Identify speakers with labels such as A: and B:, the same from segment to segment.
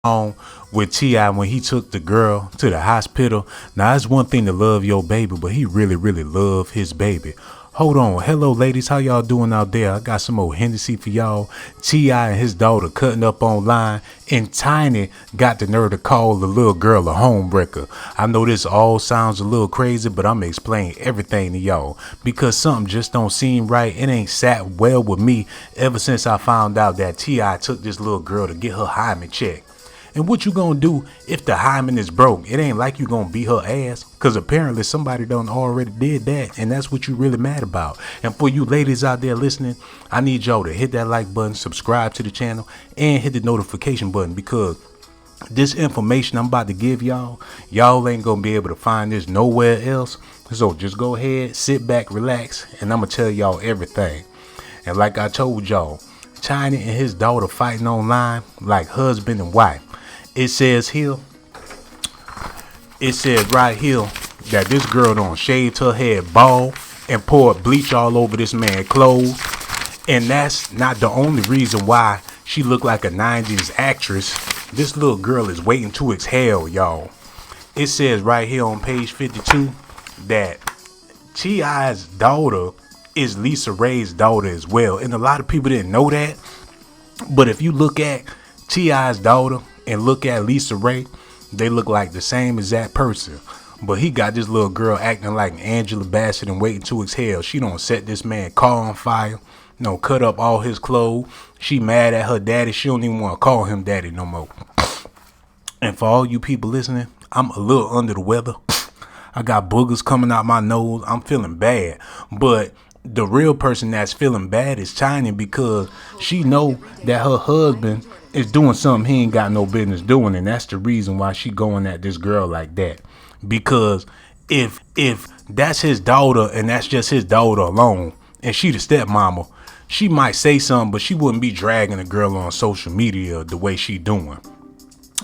A: on with T.I. when he took the girl to the hospital. Now, it's one thing to love your baby, but he really, really loved his baby. Hold on. Hello, ladies. How y'all doing out there? I got some more Hennessy for y'all. T.I. and his daughter cutting up online, and Tiny got the nerve to call the little girl a homebreaker. I know this all sounds a little crazy, but I'm going to explain everything to y'all because something just don't seem right. It ain't sat well with me ever since I found out that T.I. took this little girl to get her hymen checked. And what you gonna do if the hymen is broke? It ain't like you gonna beat her ass, cause apparently somebody done already did that, and that's what you really mad about. And for you ladies out there listening, I need y'all to hit that like button, subscribe to the channel, and hit the notification button, because this information I'm about to give y'all ain't gonna be able to find this nowhere else. So just go ahead, sit back, relax, and I'm gonna tell y'all everything. And like I told y'all, Tiny and his daughter fighting online like husband and wife. It says right here that this girl done shaved her head bald and poured bleach all over this man's clothes. And that's not the only reason why she looked like a 90s actress. This little girl is waiting to exhale, y'all. It says right here on page 52 that T.I.'s daughter is Lisa Ray's daughter as well. And a lot of people didn't know that. But if you look at T.I.'s daughter and look at Lisa Ray, they look like the same exact person. But he got this little girl acting like Angela Bassett and waiting to exhale. She don't set this man car on fire. No, cut up all his clothes. She mad at her daddy. She don't even want to call him daddy no more. And for all you people listening, I'm a little under the weather. I got boogers coming out my nose. I'm feeling bad. But the real person that's feeling bad is Tiny, because she know that her husband is doing something he ain't got no business doing, and that's the reason why she going at this girl like that. Because if that's his daughter and that's just his daughter alone, and she the stepmama, she might say something, but she wouldn't be dragging the girl on social media the way she doing.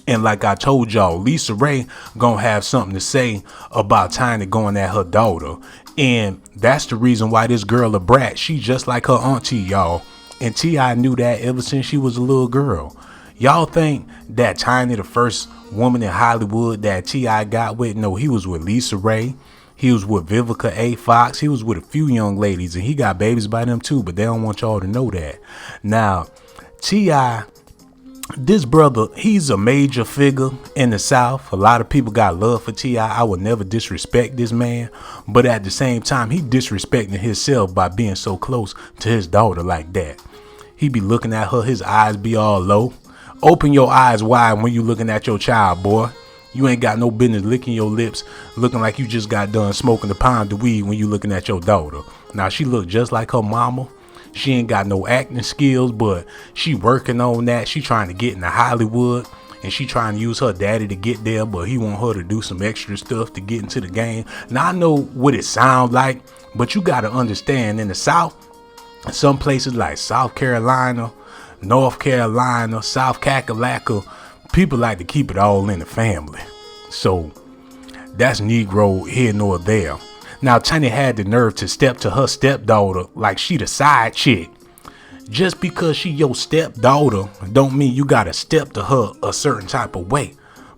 A: And like I told y'all, Lisa Ray gonna have something to say about Tiny going at her daughter. And that's the reason why this girl a brat. She just like her auntie, y'all. And T.I. knew that ever since she was a little girl. Y'all think that Tiny the first woman in Hollywood that T.I. got with? No, he was with Lisa Ray. He was with Vivica A. Fox. He was with a few young ladies, and he got babies by them too, but they don't want y'all to know that. Now, T.I., this brother, he's a major figure in the South. A lot of people got love for T.I. I would never disrespect this man, but at the same time, he disrespecting himself by being so close to his daughter like that. He be looking at her, his eyes be all low. Open your eyes wide when you looking at your child, boy. You ain't got no business licking your lips, looking like you just got done smoking a pound of weed when you looking at your daughter. Now, she look just like her mama. She ain't got no acting skills, but she working on that. She trying to get into Hollywood, and she trying to use her daddy to get there, but he want her to do some extra stuff to get into the game. Now, I know what it sounds like, but you got to understand, in the South, some places like South Carolina, North Carolina, South Kakalaka, people like to keep it all in the family. So that's Negro here nor there. Now, Tiny had the nerve to step to her stepdaughter like she the side chick. Just because she your stepdaughter don't mean you gotta step to her a certain type of way.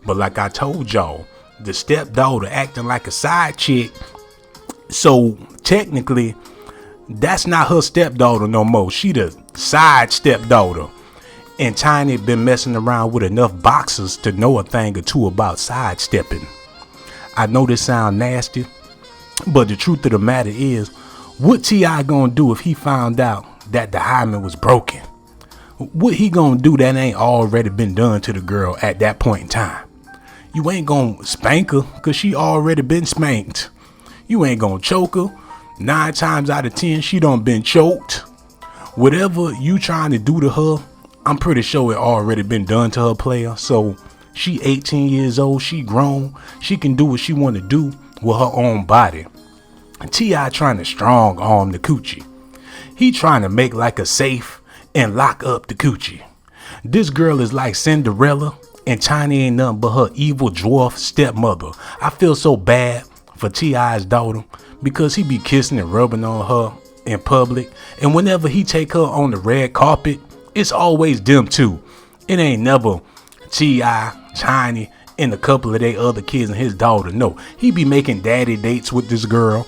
A: But like I told y'all, the stepdaughter acting like a side chick. So technically, that's not her stepdaughter no more. She the side stepdaughter. And Tiny been messing around with enough boxers to know a thing or two about sidestepping. I know this sound nasty, but the truth of the matter is, what T.I. gonna do if he found out that the hymen was broken? What he gonna do that ain't already been done to the girl at that point in time? You ain't gonna spank her, cause she already been spanked. You ain't gonna choke her. 9 times out of 10, she done been choked. Whatever you trying to do to her, I'm pretty sure it already been done to her, player. So she 18 years old, she grown. She can do what she want to do with her own body. T.I. trying to strong arm the coochie. He trying to make like a safe and lock up the coochie. This girl is like Cinderella, and Tiny ain't nothing but her evil dwarf stepmother. I feel so bad for T.I.'s daughter because he be kissing and rubbing on her in public, and whenever he take her on the red carpet, it's always them two. It ain't never T.I., Tiny, and a couple of their other kids and his daughter. No, he be making daddy dates with this girl.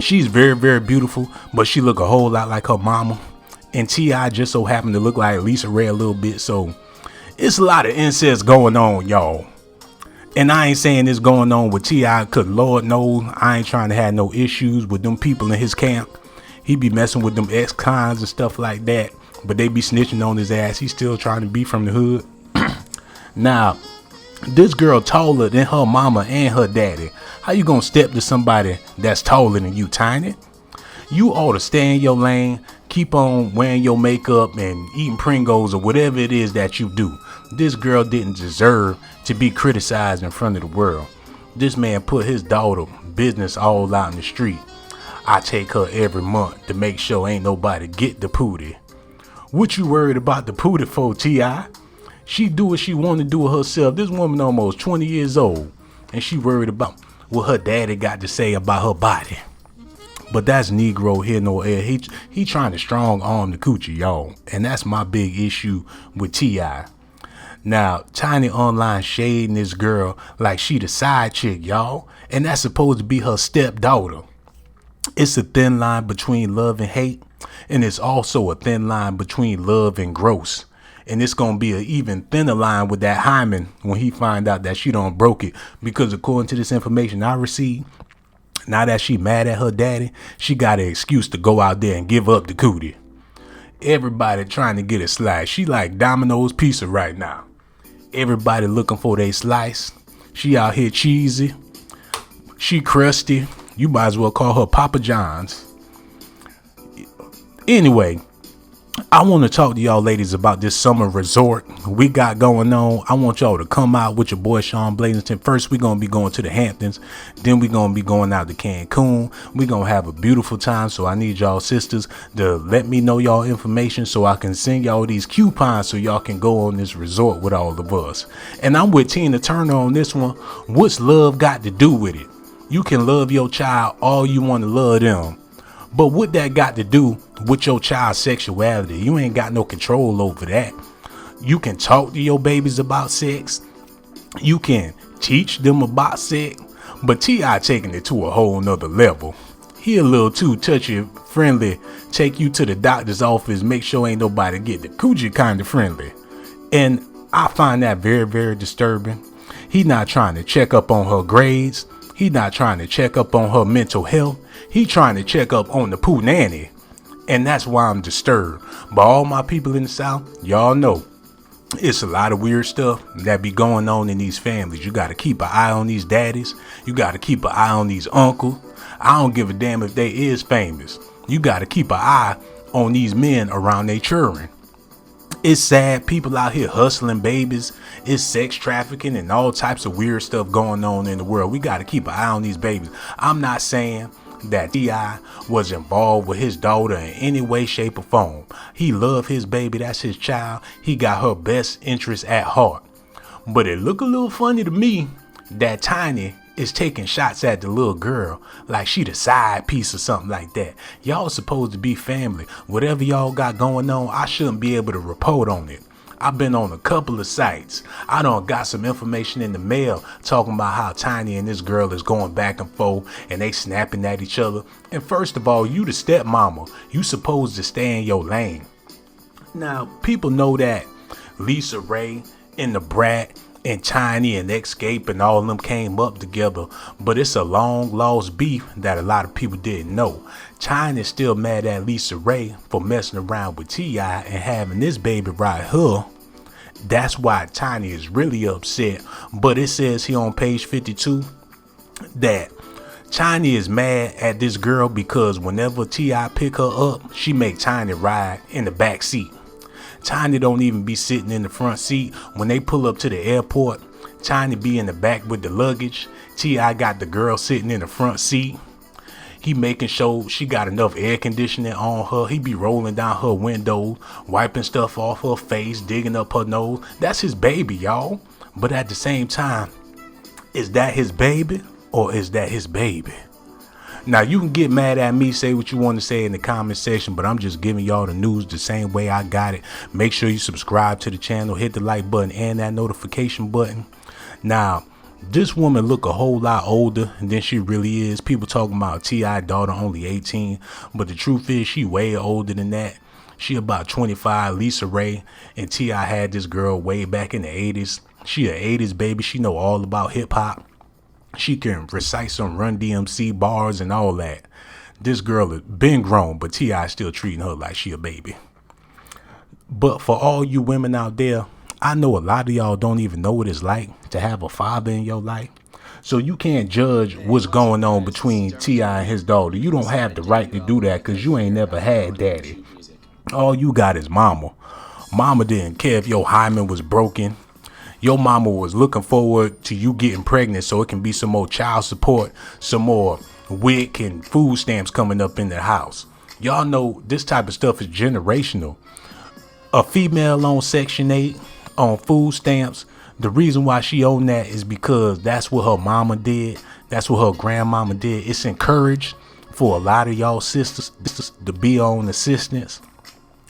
A: She's very, very beautiful, but she look a whole lot like her mama. And T.I. just so happened to look like Lisa Ray a little bit. So it's a lot of incest going on, y'all. And I ain't saying this going on with T.I. because Lord knows I ain't trying to have no issues with them people in his camp. He be messing with them ex-cons and stuff like that. But they be snitching on his ass. He's still trying to be from the hood. Now, this girl taller than her mama and her daddy. How you gonna step to somebody that's taller than you, Tiny? You ought to stay in your lane, keep on wearing your makeup and eating Pringles or whatever it is that you do. This girl didn't deserve to be criticized in front of the world. This man put his daughter business all out in the street. I take her every month to make sure ain't nobody get the pootie. What you worried about the pootie for, T.I.? She do what she want to do with herself. This woman almost 20 years old, and she worried about what her daddy got to say about her body. But that's Negro here no air. He trying to strong arm the coochie, y'all. And that's my big issue with T.I. Now, Tiny online shading this girl like she the side chick, y'all. And that's supposed to be her stepdaughter. It's a thin line between love and hate. And it's also a thin line between love and gross. And it's going to be an even thinner line with that Hyman when he find out that she done broke it. Because according to this information I received, now that she mad at her daddy, she got an excuse to go out there and give up the cootie. Everybody trying to get a slice. She like Domino's pizza right now. Everybody looking for their slice. She out here cheesy. She crusty. You might as well call her Papa John's. Anyway, I want to talk to y'all ladies about this summer resort we got going on. I want y'all to come out with your boy Shawn Blazington. First, we're going to be going to the Hamptons. Then we're going to be going out to Cancun. We're going to have a beautiful time. So I need y'all sisters to let me know y'all information so I can send y'all these coupons so y'all can go on this resort with all of us. And I'm with Tina Turner on this one. What's love got to do with it? You can love your child all you want to love them. But what that got to do with your child's sexuality? You ain't got no control over that. You can talk to your babies about sex. You can teach them about sex. But T.I. taking it to a whole nother level. He a little too touchy friendly. Take you to the doctor's office. Make sure ain't nobody get the coochie kind of friendly. And I find that very, very disturbing. He not trying to check up on her grades. He not trying to check up on her mental health. He trying to check up on the poo nanny. And that's why I'm disturbed. But all my people in the South, y'all know it's a lot of weird stuff that be going on in these families. You got to keep an eye on these daddies. You got to keep an eye on these uncles. I don't give a damn if they is famous. You got to keep an eye on these men around their children. It's sad. People out here hustling babies. It's sex trafficking and all types of weird stuff going on in the world. We got to keep an eye on these babies. I'm not saying that T.I. was involved with his daughter in any way, shape, or form. He loved his baby. That's his child. He got her best interest at heart. But it look a little funny to me that Tiny is taking shots at the little girl like she the side piece or something like that. Y'all supposed to be family. Whatever y'all got going on, I shouldn't be able to report on it. I've been on a couple of sites. I done got some information in the mail talking about how Tiny and this girl is going back and forth and they snapping at each other. And first of all, you the stepmama. You supposed to stay in your lane. Now, people know that Lisa Ray and the Brat and Tiny and Escape and all of them came up together, but it's a long lost beef that a lot of people didn't know. Tiny's still mad at Lisa Ray for messing around with T.I. and having this baby right here. That's why Tiny is really upset. But it says here on page 52 that Tiny is mad at this girl because whenever T.I. pick her up, she make Tiny ride in the back seat. Tiny don't even be sitting in the front seat. When they pull up to the airport, Tiny be in the back with the luggage. T.I. got the girl sitting in the front seat. He making sure she got enough air conditioning on her. He be rolling down her window, wiping stuff off her face, digging up her nose. That's his baby, y'all. But at the same time, is that his baby or is that his baby? Now, you can get mad at me, say what you want to say in the comment section, but I'm just giving y'all the news the same way I got it. Make sure you subscribe to the channel, hit the like button and that notification button. Now, this woman look a whole lot older than she really is. People talking about T.I. daughter only 18, but the truth is she way older than that. She about 25, Lisa Ray, and T.I. had this girl way back in the 80s. She a 80s baby. She know all about hip hop. She can recite some Run DMC bars and all that. This girl has been grown, but T.I. still treating her like she a baby. But for all you women out there, I know a lot of y'all don't even know what it's like to have a father in your life. So you can't judge what's going on between T.I. and his daughter. You don't have the right to do that because you ain't never had daddy. All you got is mama. Mama didn't care if your hymen was broken. Your mama was looking forward to you getting pregnant so it can be some more child support, some more WIC and food stamps coming up in the house. Y'all know this type of stuff is generational. A female on Section 8 on food stamps, the reason why she own that is because that's what her mama did. That's what her grandmama did. It's encouraged for a lot of y'all sisters to be on assistance.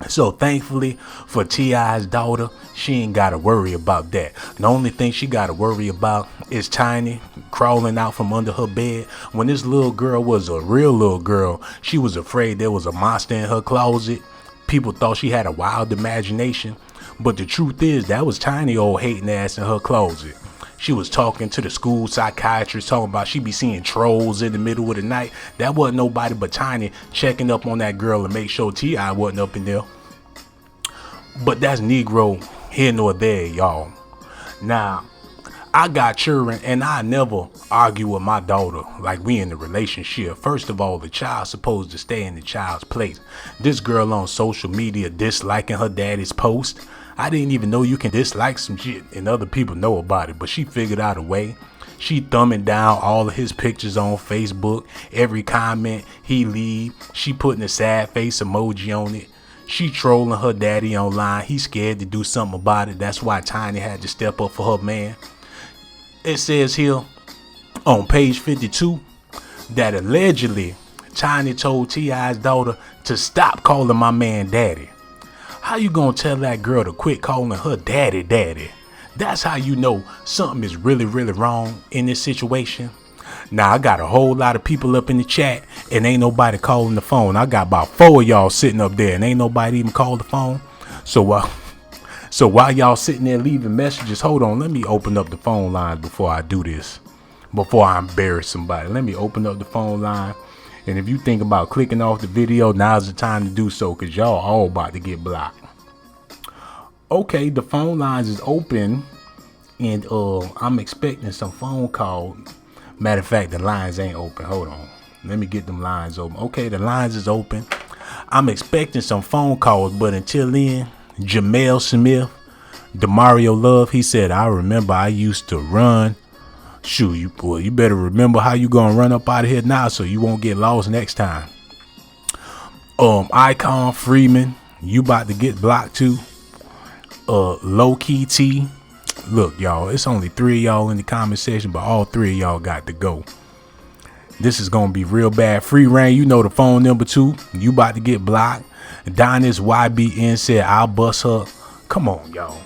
A: So thankfully for T.I.'s daughter, she ain't got to worry about that. The only thing she got to worry about is Tiny crawling out from under her bed. When this little girl was a real little girl, she was afraid there was a monster in her closet. People thought she had a wild imagination. But the truth is that was Tiny old hating ass in her closet. She was talking to the school psychiatrist, talking about she be seeing trolls in the middle of the night. That wasn't nobody but Tiny checking up on that girl and make sure T.I. wasn't up in there. But that's Negro here nor there, y'all. Now, I got children and I never argue with my daughter like we in a relationship. First of all, the child's supposed to stay in the child's place. This girl on social media disliking her daddy's post. I didn't even know you can dislike some shit and other people know about it, but she figured out a way. She thumbing down all of his pictures on Facebook. Every comment he leave, she putting a sad face emoji on it. She trolling her daddy online. He's scared to do something about it. That's why Tiny had to step up for her man. It says here on page 52 that allegedly Tiny told T.I.'s daughter to stop calling my man daddy. How you gonna tell that girl to quit calling her daddy? That's how you know something is really wrong in this situation. Now, I got a whole lot of people up in the chat and ain't nobody calling the phone. I got about 4 of y'all sitting up there and ain't nobody even called the phone. So while y'all sitting there leaving messages, hold on, let me open up the phone lines before I do this. Before I embarrass somebody, let me open up the phone line. And if you think about clicking off the video, now's the time to do so because y'all all about to get blocked. Okay, the phone lines is open and I'm expecting some phone call. Matter of fact, the lines ain't open. Hold on. Let me get them lines open. Okay, the lines is open. I'm expecting some phone calls, but until then, Jamel Smith, Demario Love, he said, I remember I used to run. Shoot, you better remember how you gonna run up out of here now so you won't get lost next time. Icon Freeman, you about to get blocked too. Low Key T. Look, y'all, it's only 3 of y'all in the comment section, but all 3 of y'all got to go. This is gonna be real bad. Free Reign, you know the phone number too. You about to get blocked. Donis YBN said, I'll bust her. Come on, y'all.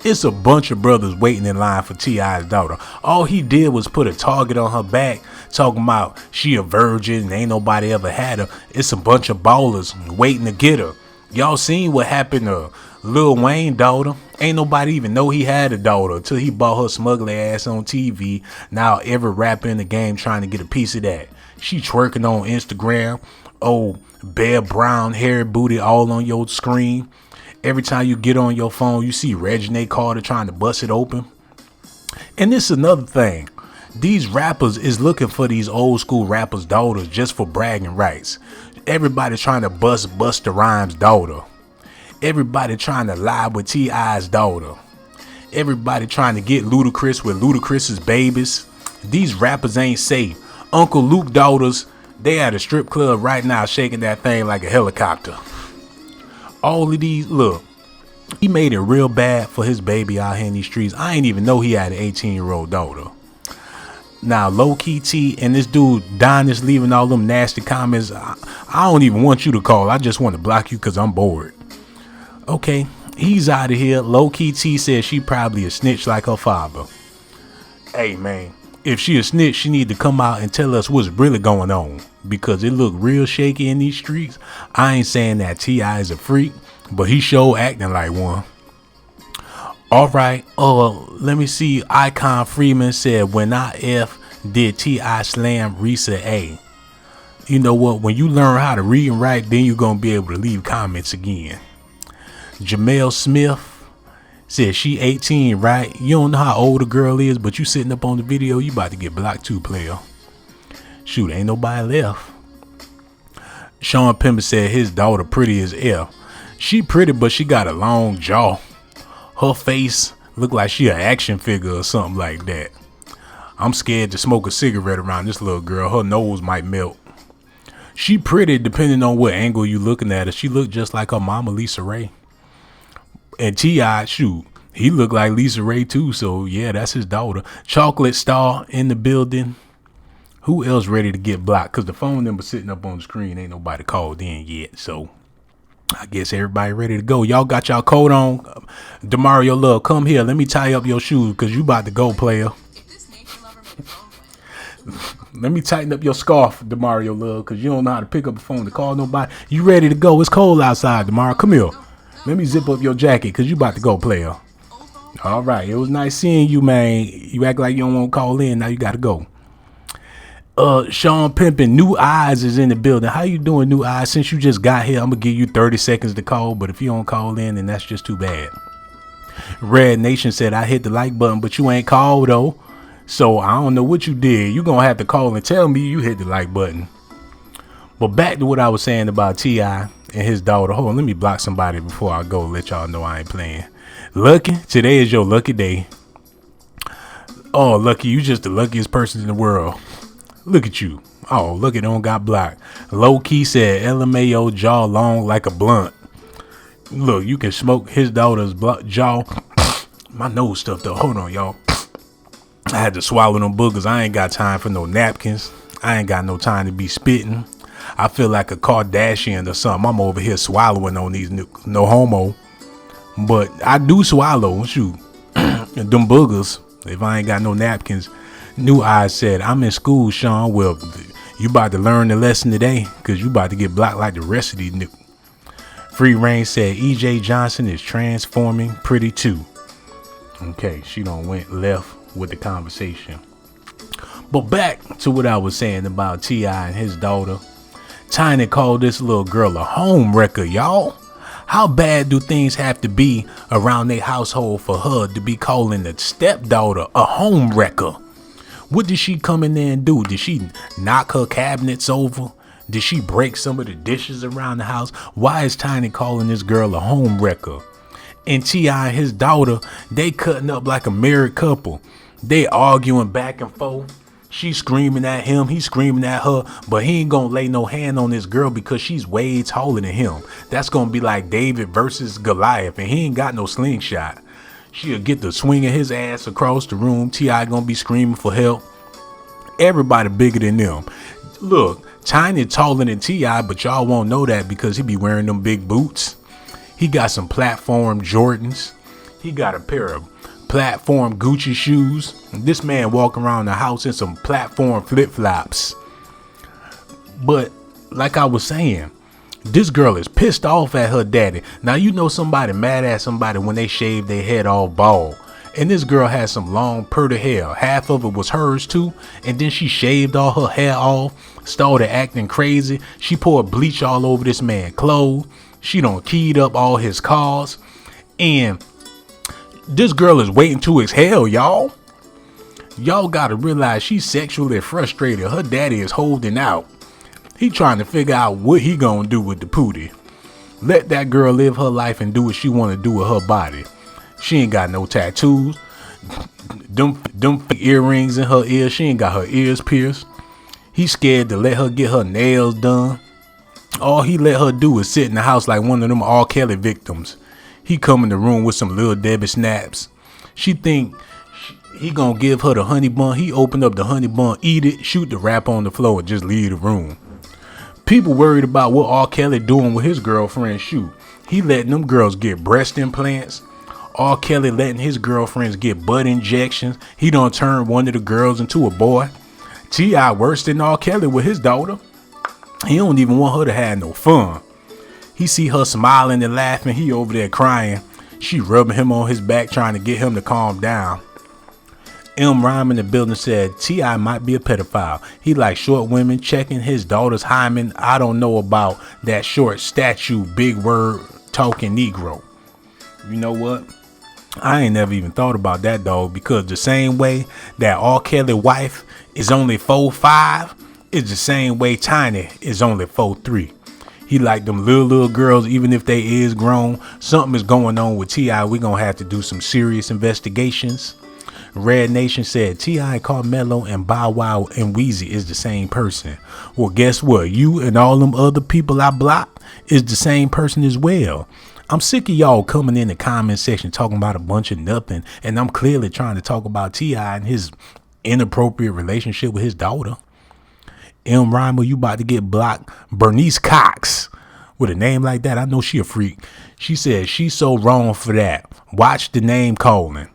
A: It's a bunch of brothers waiting in line for T.I.'s daughter. All he did was put a target on her back, talking about she a virgin and ain't nobody ever had her. It's a bunch of ballers waiting to get her. Y'all seen what happened to Lil Wayne's daughter? Ain't nobody even know he had a daughter until he bought her smugly ass on TV. Now every rapper in the game trying to get a piece of that. She twerking on Instagram. Oh, bare brown hair booty all on your screen. Every time you get on your phone, you see Reginae Carter trying to bust it open. And this is another thing. These rappers is looking for these old school rappers' daughters just for bragging rights. Everybody trying to bust Busta Rhymes' daughter. Everybody trying to lie with T.I.'s daughter. Everybody trying to get Ludacris with Ludacris's babies. These rappers ain't safe. Uncle Luke daughters, they at a strip club right now shaking that thing like a helicopter. All of these, look, he made it real bad for his baby out here in these streets. I ain't even know he had an 18-year-old daughter. Now, low key T and this dude Don is leaving all them nasty comments. I don't even want you to call. I just want to block you because I'm bored. Okay, he's out of here. Low key T says she probably a snitch like her father. Hey man, if she a snitch, she need to come out and tell us what's really going on, because it look real shaky in these streets. I ain't saying that T.I. is a freak, but he sure acting like one. All right, let me see. Icon Freeman said, when I F did T.I. slam Risa A. You know what? When you learn how to read and write, then you're going to be able to leave comments again. Jamel Smith said she 18, right? You don't know how old a girl is, but you sitting up on the video, you about to get blocked too, player. Shoot, ain't nobody left. Sean Pimper said his daughter pretty as F. She pretty, but she got a long jaw. Her face look like she an action figure or something like that. I'm scared to smoke a cigarette around this little girl. Her nose might melt. She pretty depending on what angle you looking at her. She look just like her mama, Lisa Ray. And T.I., shoot, he look like Lisa Ray too. So yeah, that's his daughter. Chocolate Star in the building. Who else ready to get blocked? Because the phone number sitting up on the screen. Ain't nobody called in yet. So I guess everybody ready to go. Y'all got y'all coat on. Demario Love, come here. Let me tie up your shoes because you about to go, player. Let me tighten up your scarf, Demario Love, because you don't know how to pick up a phone to call nobody. You ready to go? It's cold outside, Demario. Come here. Let me zip up your jacket because you about to go, player. All right. It was nice seeing you, man. You act like you don't want to call in. Now you got to go. Sean Pimpin, New Eyes is in the building. How you doing, New Eyes? Since you just got here, I'm going to give you 30 seconds to call. But if you don't call in, then that's just too bad. Red Nation said, I hit the like button, but you ain't called, though. So I don't know what you did. You're going to have to call and tell me you hit the like button. But back to what I was saying about T.I. and his daughter. Hold on, let me block somebody before I go. Let y'all know I ain't playing. Lucky, today is your lucky day. Oh, Lucky, you just the luckiest person in the world. Look at you. Oh, look, it don't got blocked. Low Key said LMAO jaw long like a blunt. Look, you can smoke his daughter's jaw. My nose stuffed up. Hold on, y'all. I had to swallow them boogers. I ain't got time for no napkins. I ain't got no time to be spitting. I feel like a Kardashian or something. I'm over here swallowing on these no homo. But I do swallow. Shoot. Them boogers. If I ain't got no napkins. New Eyes said, I'm in school, Sean. Well, you about to learn the lesson today because you about to get blocked like the rest of these new. Free Reign said, EJ Johnson is transforming pretty too. Okay, she done went left with the conversation. But back to what I was saying about T.I. and his daughter. Tiny called this little girl a home wrecker, y'all. How bad do things have to be around their household for her to be calling the stepdaughter a home wrecker? What did she come in there and do? Did she knock her cabinets over? Did she break some of the dishes around the house? Why is Tiny calling this girl a home wrecker? And T.I. and his daughter, they cutting up like a married couple. They arguing back and forth. She's screaming at him. He's screaming at her. But he ain't going to lay no hand on this girl because she's way taller than him. That's going to be like David versus Goliath. And he ain't got no slingshot. She'll get the swing of his ass across the room. T.I. going to be screaming for help. Everybody bigger than them. Look, Tiny taller than T.I. But y'all won't know that because he be wearing them big boots. He got some platform Jordans. He got a pair of platform Gucci shoes. This man walking around the house in some platform flip-flops. But like I was saying, this girl is pissed off at her daddy. Now you know somebody mad at somebody when they shave their head off bald. And this girl had some long purty hair. Half of it was hers too. And then she shaved all her hair off. Started acting crazy. She poured bleach all over this man's clothes. She done keyed up all his cars. And this girl is waiting to exhale, y'all. Y'all gotta realize she's sexually frustrated. Her daddy is holding out. He trying to figure out what he gonna do with the pootie. Let that girl live her life and do what she wanna do with her body. She ain't got no tattoos. Them earrings in her ears. She ain't got her ears pierced. He's scared to let her get her nails done. All he let her do is sit in the house like one of them R. Kelly victims. He come in the room with some Lil Debbie snaps. She think He gonna give her the honey bun. He open up the honey bun, eat it, shoot the wrap on the floor, and just leave the room. People worried about what R. Kelly doing with his girlfriend. Shoot, he letting them girls get breast implants. R. Kelly letting his girlfriends get butt injections. He done turned one of the girls into a boy. T.I. worse than R. Kelly with his daughter. He don't even want her to have no fun. He see her smiling and laughing. He over there crying. She rubbing him on his back, trying to get him to calm down. M. Rhyme in the building said T.I. might be a pedophile. He like short women, checking his daughter's hymen. I don't know about that short statue, big word talking Negro. You know what? I ain't never even thought about that, dog, because the same way that R. Kelly wife is only 4'5", is the same way Tiny is only 4'3". He like them little girls, even if they is grown. Something is going on with T.I. We gonna have to do some serious investigations. Red Nation said T.I., Carmelo, and Bow Wow and Weezy is the same person. Well, guess what? You and all them other people I blocked is the same person as well. I'm sick of y'all coming in the comment section talking about a bunch of nothing, and I'm clearly trying to talk about T.I. and his inappropriate relationship with his daughter. M. Rhymer, you about to get blocked. Bernice Cox, with a name like that, I know she a freak. She said she's so wrong for that. Watch the name calling.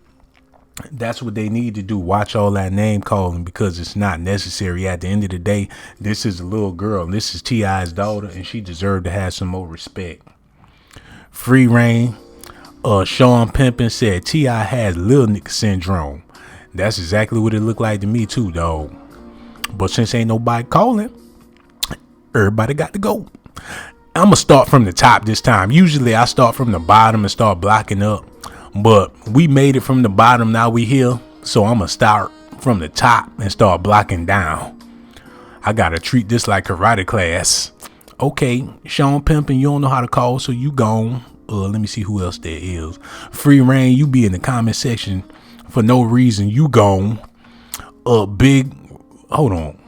A: That's what they need to do. Watch all that name calling, because it's not necessary. At the end of the day, this is a little girl. This is T.I.'s daughter, and she deserved to have some more respect. Free reign. Sean Pimpin said T.I. has Lil Nick syndrome. That's exactly what it looked like to me too, dog. But since ain't nobody calling, everybody got to go. I'm gonna start from the top this time. Usually I start from the bottom and start blocking up, but we made it from the bottom. Now we here, so I'm gonna start from the top and start blocking down. I gotta treat this like karate class. Okay, Sean Pimpin, you don't know how to call, so you gone. Let me see who else there is. Free reign, you be in the comment section for no reason. You gone. Hold on.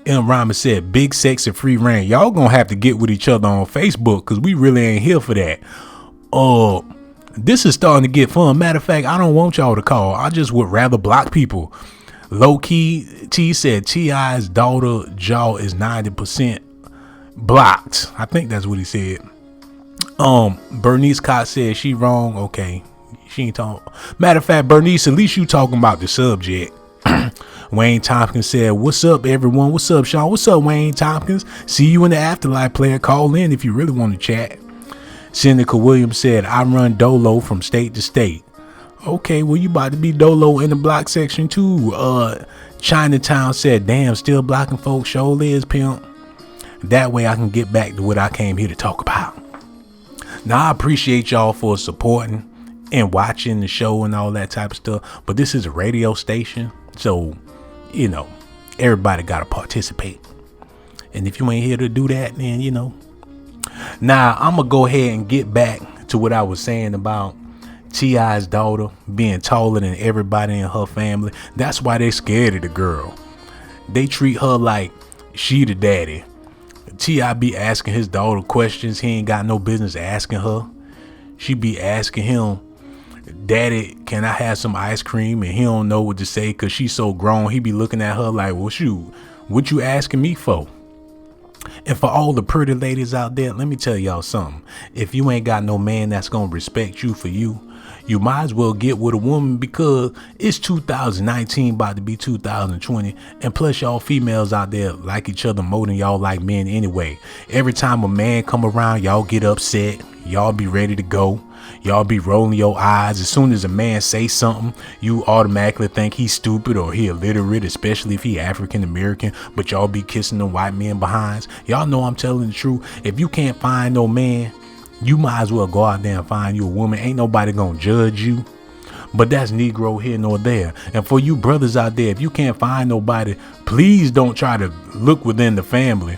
A: M. Rhymer said big sex and free reign. Y'all gonna have to get with each other on Facebook, because we really ain't here for that. This is starting to get fun. Matter of fact, I don't want y'all to call. I just would rather block people. Low key T said T.I.'s daughter jaw is 90% blocked. I think that's what he said. Bernice Cox said she wrong. Okay, she ain't talking. Matter of fact, Bernice, at least you talking about the subject. Wayne Tompkins said, what's up, everyone? What's up, Sean? What's up, Wayne Tompkins? See you in the afterlife, player. Call in if you really want to chat. Seneca Williams said, I run dolo from state to state. Okay, well, you about to be dolo in the block section too. Chinatown said, damn, still blocking folks. Show Liz pimp. That way I can get back to what I came here to talk about. Now, I appreciate y'all for supporting and watching the show and all that type of stuff, but this is a radio station, so you know everybody gotta participate, and if you ain't here to do that, then now I'm gonna go ahead and get back to what I was saying about T.I.'s daughter being taller than everybody in her family. That's why they scared of the girl. They treat her like she the daddy. T.I. be asking his daughter questions he ain't got no business asking her. She be asking him, Daddy, can I have some ice cream? And he don't know what to say because she's so grown. He be looking at her like, well, shoot, what you asking me for? And for all the pretty ladies out there, let me tell y'all something. If you ain't got no man that's going to respect you for you, you might as well get with a woman, because it's 2019 about to be 2020. And plus y'all females out there like each other more than y'all like men anyway. Every time a man come around, y'all get upset. Y'all be ready to go. Y'all be rolling your eyes. As soon as a man say something, you automatically think he's stupid or he illiterate, especially if he African American, but y'all be kissing them white men behinds. Y'all know I'm telling the truth. If you can't find no man, you might as well go out there and find you a woman. Ain't nobody gonna judge you. But that's Negro here nor there. And for you brothers out there, if you can't find nobody, please don't try to look within the family.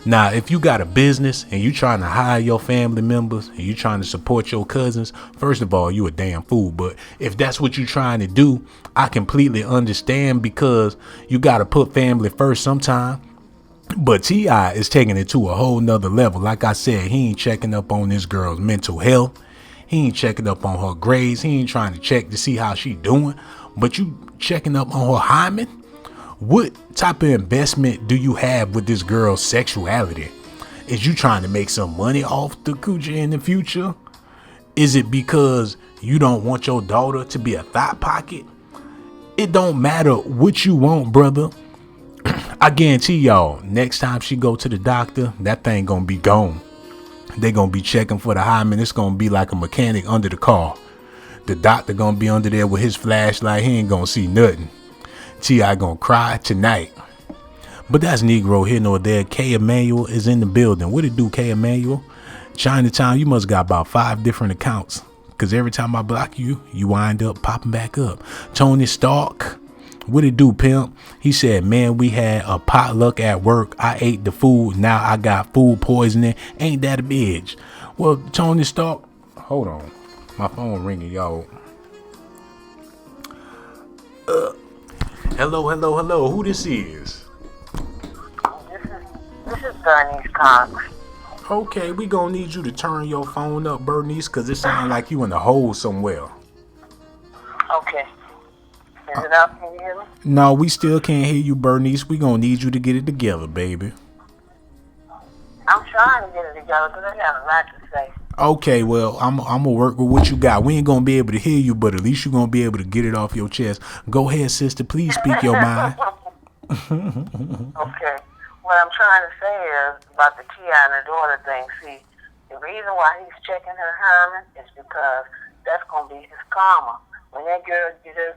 A: Now, if you got a business and you trying to hire your family members and you trying to support your cousins, first of all, you a damn fool. But if that's what you trying to do, I completely understand, because you got to put family first sometime. But T.I. is taking it to a whole nother level. Like I said, he ain't checking up on this girl's mental health. He ain't checking up on her grades. He ain't trying to check to see how she doing. but you checking up on her hymen? What type of investment do you have with this girl's sexuality? Is you trying to make some money off the coochie in the future? Is it because you don't want your daughter to be a thought pocket? It don't matter what you want, brother. I guarantee y'all, next time she go to the doctor, that thing gonna be gone. They gonna be checking for the hymen. It's gonna be like a mechanic under the car. The doctor gonna be under there with his flashlight. He ain't gonna see nothing. T.I. gonna cry tonight. But that's Negro here nor there. K. Emmanuel is in the building. What it do, K. Emmanuel? Chinatown, you must got about 5 different accounts. Because every time I block you, you wind up popping back up. Tony Stark, what it do, pimp? He said, man, we had a potluck at work. I ate the food. Now I got food poisoning. Ain't that a bitch? Well, Tony Stark, hold on. My phone ringing, y'all. Hello. Who this is?
B: This is Bernice Cox.
A: Okay, we gonna need you to turn your phone up, Bernice, because it sounds like you in the hole somewhere.
B: Okay. Is it up? Can you hear me?
A: No, we still can't hear you, Bernice. We gonna need you to get it together, baby.
B: I'm trying to get it together because I got a lot to say.
A: Okay, well, I'm gonna work with what you got. We ain't gonna be able to hear you, but at least you're gonna be able to get it off your chest. Go ahead, sister. Please speak your mind.
B: Okay. What I'm trying to say is about the T.I. and the daughter thing. See, the reason why he's checking her hymen is because that's going to be his karma. When that girl gets her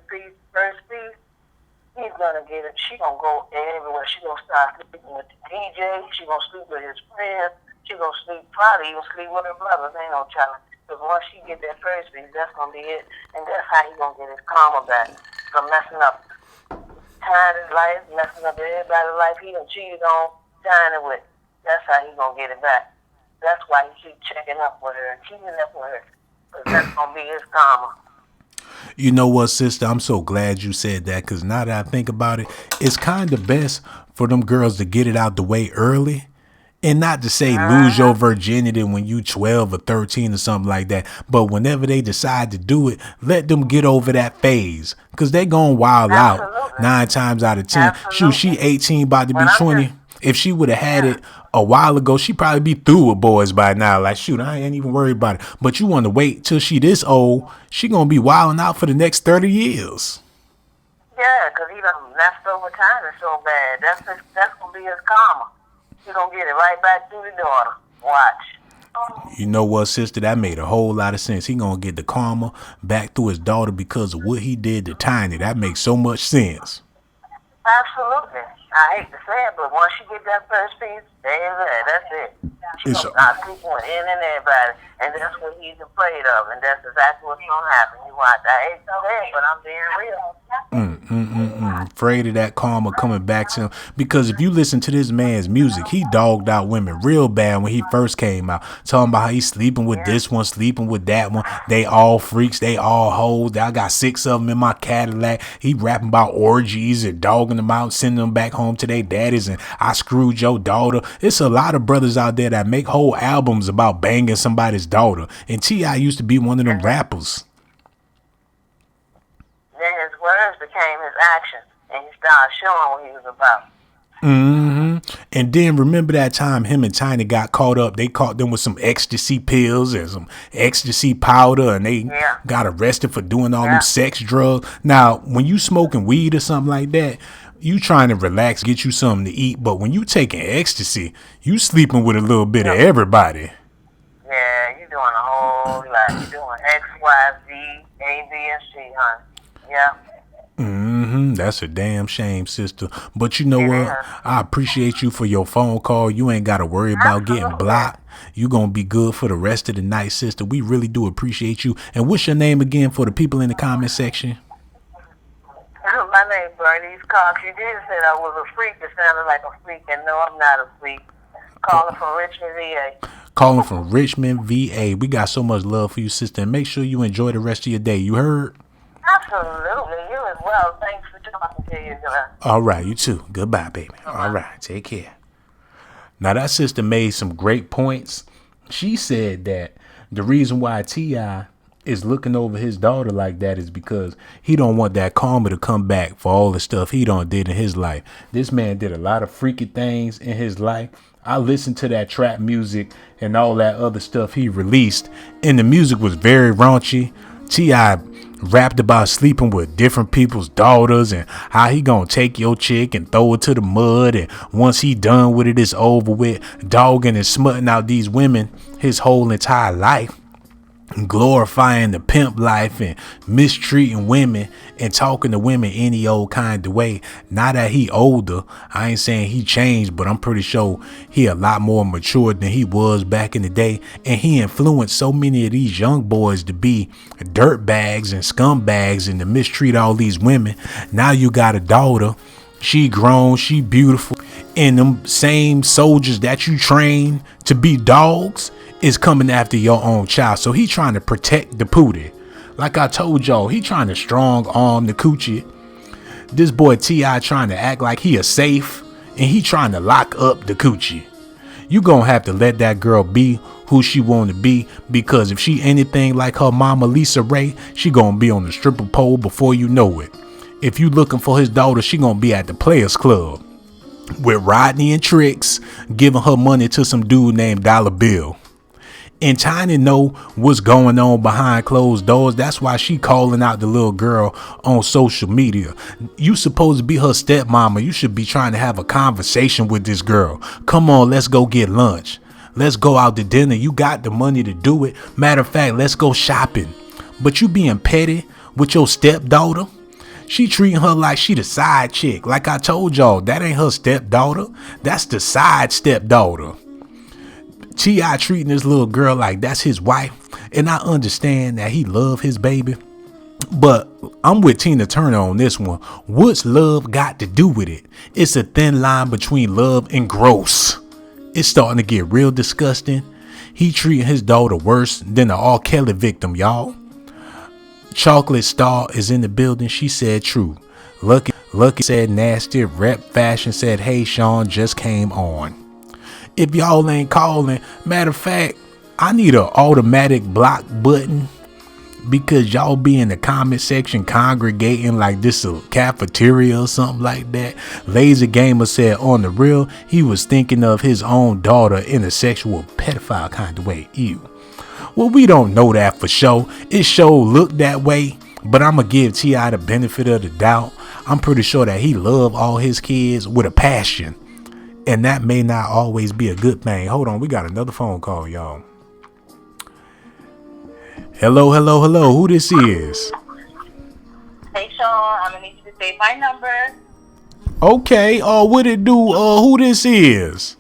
B: first piece, he's going to get it. She going to go everywhere. She going to start sleeping with the DJ. She going to sleep with his friends. She going to probably even sleep with her brothers. Ain't no telling. Because once she get that first piece, that's going to be it. And that's how he going to get his karma back from messing up his life, messing up everybody's life he done cheated on, dining with. That's how he gonna get it back. That's why he keep checking up with her and keeping up with her. Because that's gonna be his karma.
A: You know what, sister? I'm so glad you said that, because now that I think about it, it's kind of best for them girls to get it out the way early. And not to say lose your virginity when you 12 or 13 or something like that. But whenever they decide to do it, let them get over that phase. Because they going wild out 9 times out of 10.
B: Absolutely.
A: Shoot, she 18 about to be 20. If she would have had it a while ago, she'd probably be through with boys by now. Like, shoot, I ain't even worried about it. But you want to wait till she this old. She going to be wilding out for the next 30 years.
B: Yeah, because he done messed over time so bad. That's going to be his karma. He's going to get it right back through the daughter. Watch.
A: You know what, sister? That made a whole lot of sense. He going to get the karma back through his daughter because of what he did to Tiny. That makes so much sense.
B: Absolutely. I hate to say it, but once you get that first piece, that's it. She's going to start sleeping with in and everybody. And that's what he's afraid of. And that's exactly what's going to happen. You watch. I hate to say it, but I'm being real.
A: Afraid of that karma coming back to him, because if you listen to this man's music, he dogged out women real bad when he first came out, talking about how he's sleeping with this one, sleeping with that one. They all freaks, they all hoes. I got 6 of them in my Cadillac. He rapping about orgies and dogging them out, sending them back home to their daddies, and I screwed your daughter. It's a lot of brothers out there that make whole albums about banging somebody's daughter, and T.I. used to be one of them rappers.
B: Then his words became his actions. And he started showing what he was about.
A: And then remember that time him and Tiny got caught up. They caught them with some ecstasy pills and some ecstasy powder, and they got arrested for doing all them sex drugs. Now, when you smoking weed or something like that, you trying to relax, get you something to eat. But when you taking ecstasy, you sleeping with a little bit of everybody.
B: Yeah, you doing a whole lot. You doing X, Y, Z, A, B, and C, huh? Yeah.
A: That's a damn shame, sister. But you know what? I appreciate you for your phone call. You ain't got to worry about getting blocked. You going to be good for the rest of the night, sister. We really do appreciate you. And what's your name again for the people in the comment section?
B: My name is Bernice Cox. You did say I was a freak. It sounded like a freak, and no, I'm not a freak. Calling from Richmond, VA.
A: Calling from Richmond, VA. We got so much love for you, sister. And make sure you enjoy the rest of your day. You heard?
B: Absolutely. You as well. Thanks for talking to you.
A: All right. You too. Goodbye, baby. All right. Take care. Now, that sister made some great points. She said that the reason why T.I. is looking over his daughter like that is because he don't want that karma to come back for all the stuff he done did in his life. This man did a lot of freaky things in his life. I listened to that trap music and all that other stuff he released, and the music was very raunchy. T.I. rapped about sleeping with different people's daughters and how he gonna take your chick and throw it to the mud, and once he done with it, it's over with. Dogging and smutting out these women his whole entire life, glorifying the pimp life and mistreating women and talking to women any old kind of way. Now that he older, I ain't saying he changed, but I'm pretty sure he a lot more mature than he was back in the day, and he influenced so many of these young boys to be dirtbags and scumbags and to mistreat all these women. Now you got a daughter, she grown, she beautiful, and them same soldiers that you train to be dogs is coming after your own child. So he trying to protect the pootie. Like I told y'all, he trying to strong arm the coochie. This boy T.I. trying to act like he a safe, and he trying to lock up the coochie. You gonna have to let that girl be who she want to be, because if she anything like her mama Lisa Ray, she gonna be on the stripper pole before you know it. If you looking for his daughter, she gonna be at the Players Club with Rodney and Tricks giving her money to some dude named Dollar Bill. And Tiny know what's going on behind closed doors. That's why she calling out the little girl on social media. You supposed to be her stepmama. You should be trying to have a conversation with this girl. Come on, let's go get lunch. Let's go out to dinner. You got the money to do it. Matter of fact, let's go shopping. But you being petty with your stepdaughter. She treating her like she the side chick. Like I told y'all, that ain't her stepdaughter. That's the side stepdaughter. T.I. treating this little girl like that's his wife, and I understand that he love his baby, but I'm with Tina Turner on this one. What's love got to do with it? It's a thin line between love and gross. It's starting to get real disgusting. He treating his daughter worse than the R. Kelly victim, y'all. Chocolate Star is in the building. She said true. Lucky said nasty. Rep Fashion said, hey, Shawn just came on. If y'all ain't calling, matter of fact, I need an automatic block button, because y'all be in the comment section congregating like this a cafeteria or something like that. Laser Gamer said on the real, he was thinking of his own daughter in a sexual pedophile kind of way. Ew. Well, we don't know that for sure. It sure look that way, but I'm gonna give T.I. the benefit of the doubt. I'm pretty sure that he love all his kids with a passion. And that may not always be a good thing. Hold on, we got another phone call, y'all. Hello. Who this is?
B: Hey, Shawn, I'm gonna need you to save my number.
A: Okay. What it do? Who this is?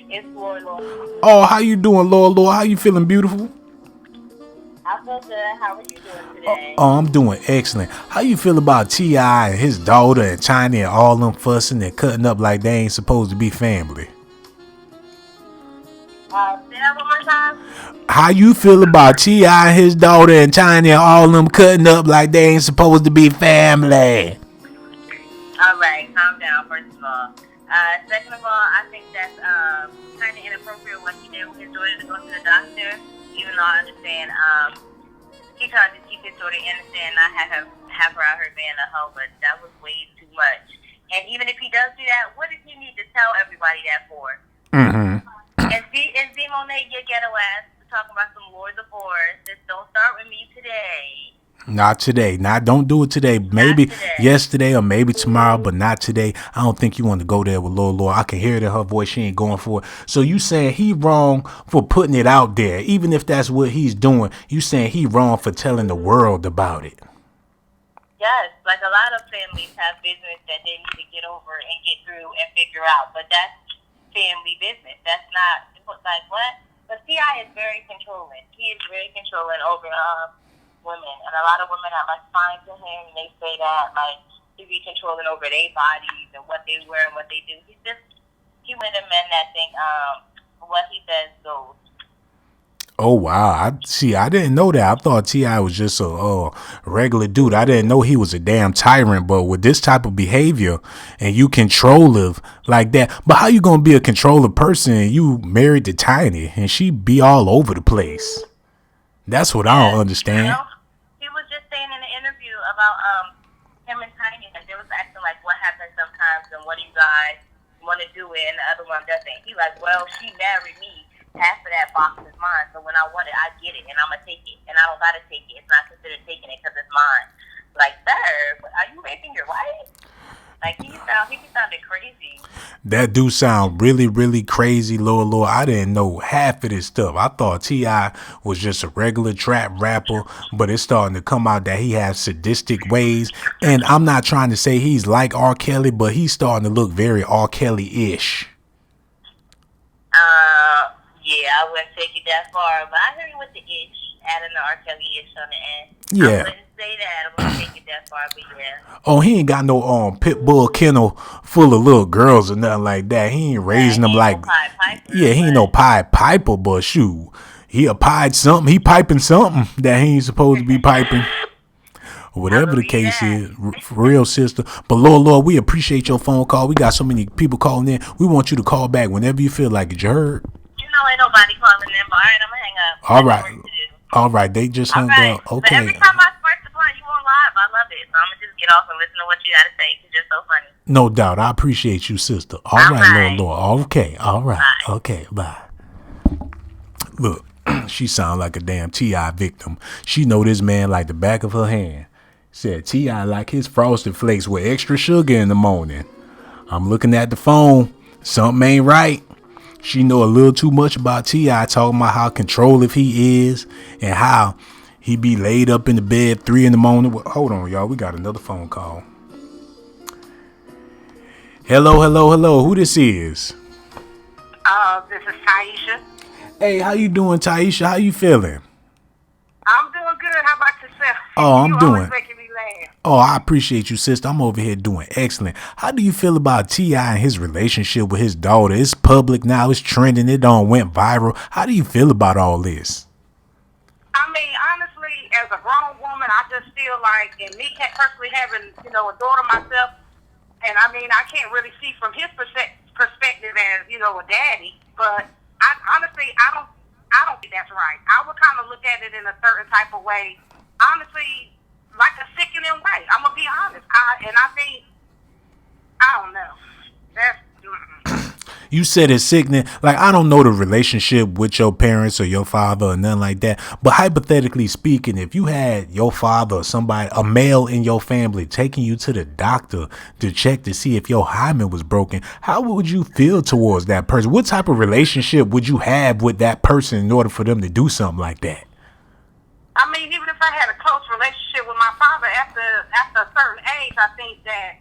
B: It's Lord.
A: Oh, how you doing, Lord? How you feeling, beautiful?
B: I feel good. How are you doing today?
A: Oh, I'm doing excellent. How you feel about T.I. and his daughter and Tiny and all them fussing and cutting up like they ain't supposed to be family?
B: Say that one more time.
A: How you feel about T.I. and his daughter and Tiny and all them cutting up like they ain't supposed to be family?
B: All right, calm down, first of all. Second of all, I think that's kind of inappropriate what he did with his daughter to go to the doctor. Even though I understand, he tried to keep his daughter innocent and not have her out here being a hoe, but that was way too much. And even if he does do that, what does he need to tell everybody that for?
A: Mm-hmm.
B: And Z Monet, your ghetto ass, talking about some Lords of Wars. Just don't start with me today.
A: Not today. Don't do it today. Maybe yesterday or maybe tomorrow, but not today. I don't think you want to go there with Lord. I can hear it in her voice. She ain't going for it. So you saying he wrong for putting it out there, even if that's what he's doing. You saying he wrong for telling the world about it.
B: Yes, like a lot of families have business that they need to get over and get through and figure out. But that's family business. That's not like what? But T.I. is very controlling. He is very controlling over women, and a lot of women are like fine to him, and they say that like he be controlling over their bodies and what they wear and what they do. He one of the men that think what he says goes.
A: Oh wow! I didn't know that. I thought T.I. was just a regular dude. I didn't know he was a damn tyrant. But with this type of behavior, and you control of like that, but how you gonna be a controller person and you married to Tiny and she be all over the place? That's what I don't understand.
C: He was just saying in the interview about him and Tiny, and they was asking like what happens sometimes and what do you guys want to do it and the other one doesn't. He like, well, she married me. Half of that box is mine, so when I want it, I get it, and I'm gonna take it, and I don't gotta take it. It's not considered taking it because it's mine. Like, sir, are you raping your wife? Like, he sounded crazy.
A: That do sound really, really crazy, Lord. I didn't know half of this stuff. I thought T.I. was just a regular trap rapper, but it's starting to come out that he has sadistic ways. And I'm not trying to say he's like R. Kelly, but he's starting to look very R. Kelly-ish.
C: Yeah, I wouldn't take it that far, but I heard you with the ish, adding the R. Kelly-ish on the end.
A: Yeah.
C: I wouldn't say that. I wouldn't take it that far, but yeah.
A: Oh, he ain't got no pit bull kennel full of little girls or nothing like that. He ain't raising them like,
C: no Pied Piper,
A: yeah, he ain't no Pied Piper, but shoot, he a pied something. He piping something that he ain't supposed to be piping. Whatever the case is, for real, sister. But Lord, we appreciate your phone call. We got so many people calling in. We want you to call back whenever you feel like it. You heard?
C: You know, ain't nobody calling in, but all right, I'm gonna hang up.
A: All right. They just hung up. Okay.
C: So every time I spark the blunt, you on live. I love it. So I'm gonna just get off and listen to what you gotta say. It's just so funny.
A: No doubt. I appreciate you, sister. All right, Lord. Okay. All right. Bye. Okay. Bye. Look, she sound like a damn T.I. victim. She know this man like the back of her hand. Said T.I. like his Frosted Flakes with extra sugar in the morning. I'm looking at the phone. Something ain't right. She know a little too much about T.I. talking about how controlling he is and how he be laid up in the bed 3 in the morning. Hold on, y'all. We got another phone call. Hello. Who this is?
B: This is Taisha.
A: Hey, how you doing, Taisha? How you feeling?
B: I'm doing good. How about yourself?
A: Oh, I'm doing.
B: Always making me laugh.
A: Oh, I appreciate you, sister. I'm over here doing excellent. How do you feel about T.I. and his relationship with his daughter? It's public now. It's trending. It went viral. How do you feel about all this?
B: I mean, honestly, as a grown woman, I just feel like, and me personally having, a daughter myself, and I mean, I can't really see from his perspective as, a daddy, but I don't think that's right. I would kind of look at it in a certain type of way. Honestly, like a sickening way. I'm going to be honest. I think, I don't know.
A: You said it's sickening. Like, I don't know the relationship with your parents or your father or nothing like that. But hypothetically speaking, if you had your father or somebody, a male in your family, taking you to the doctor to check to see if your hymen was broken, how would you feel towards that person? What type of relationship would you have with that person in order for them to do something like that?
B: I mean, even if I had a close relationship with my father after a certain age, I think that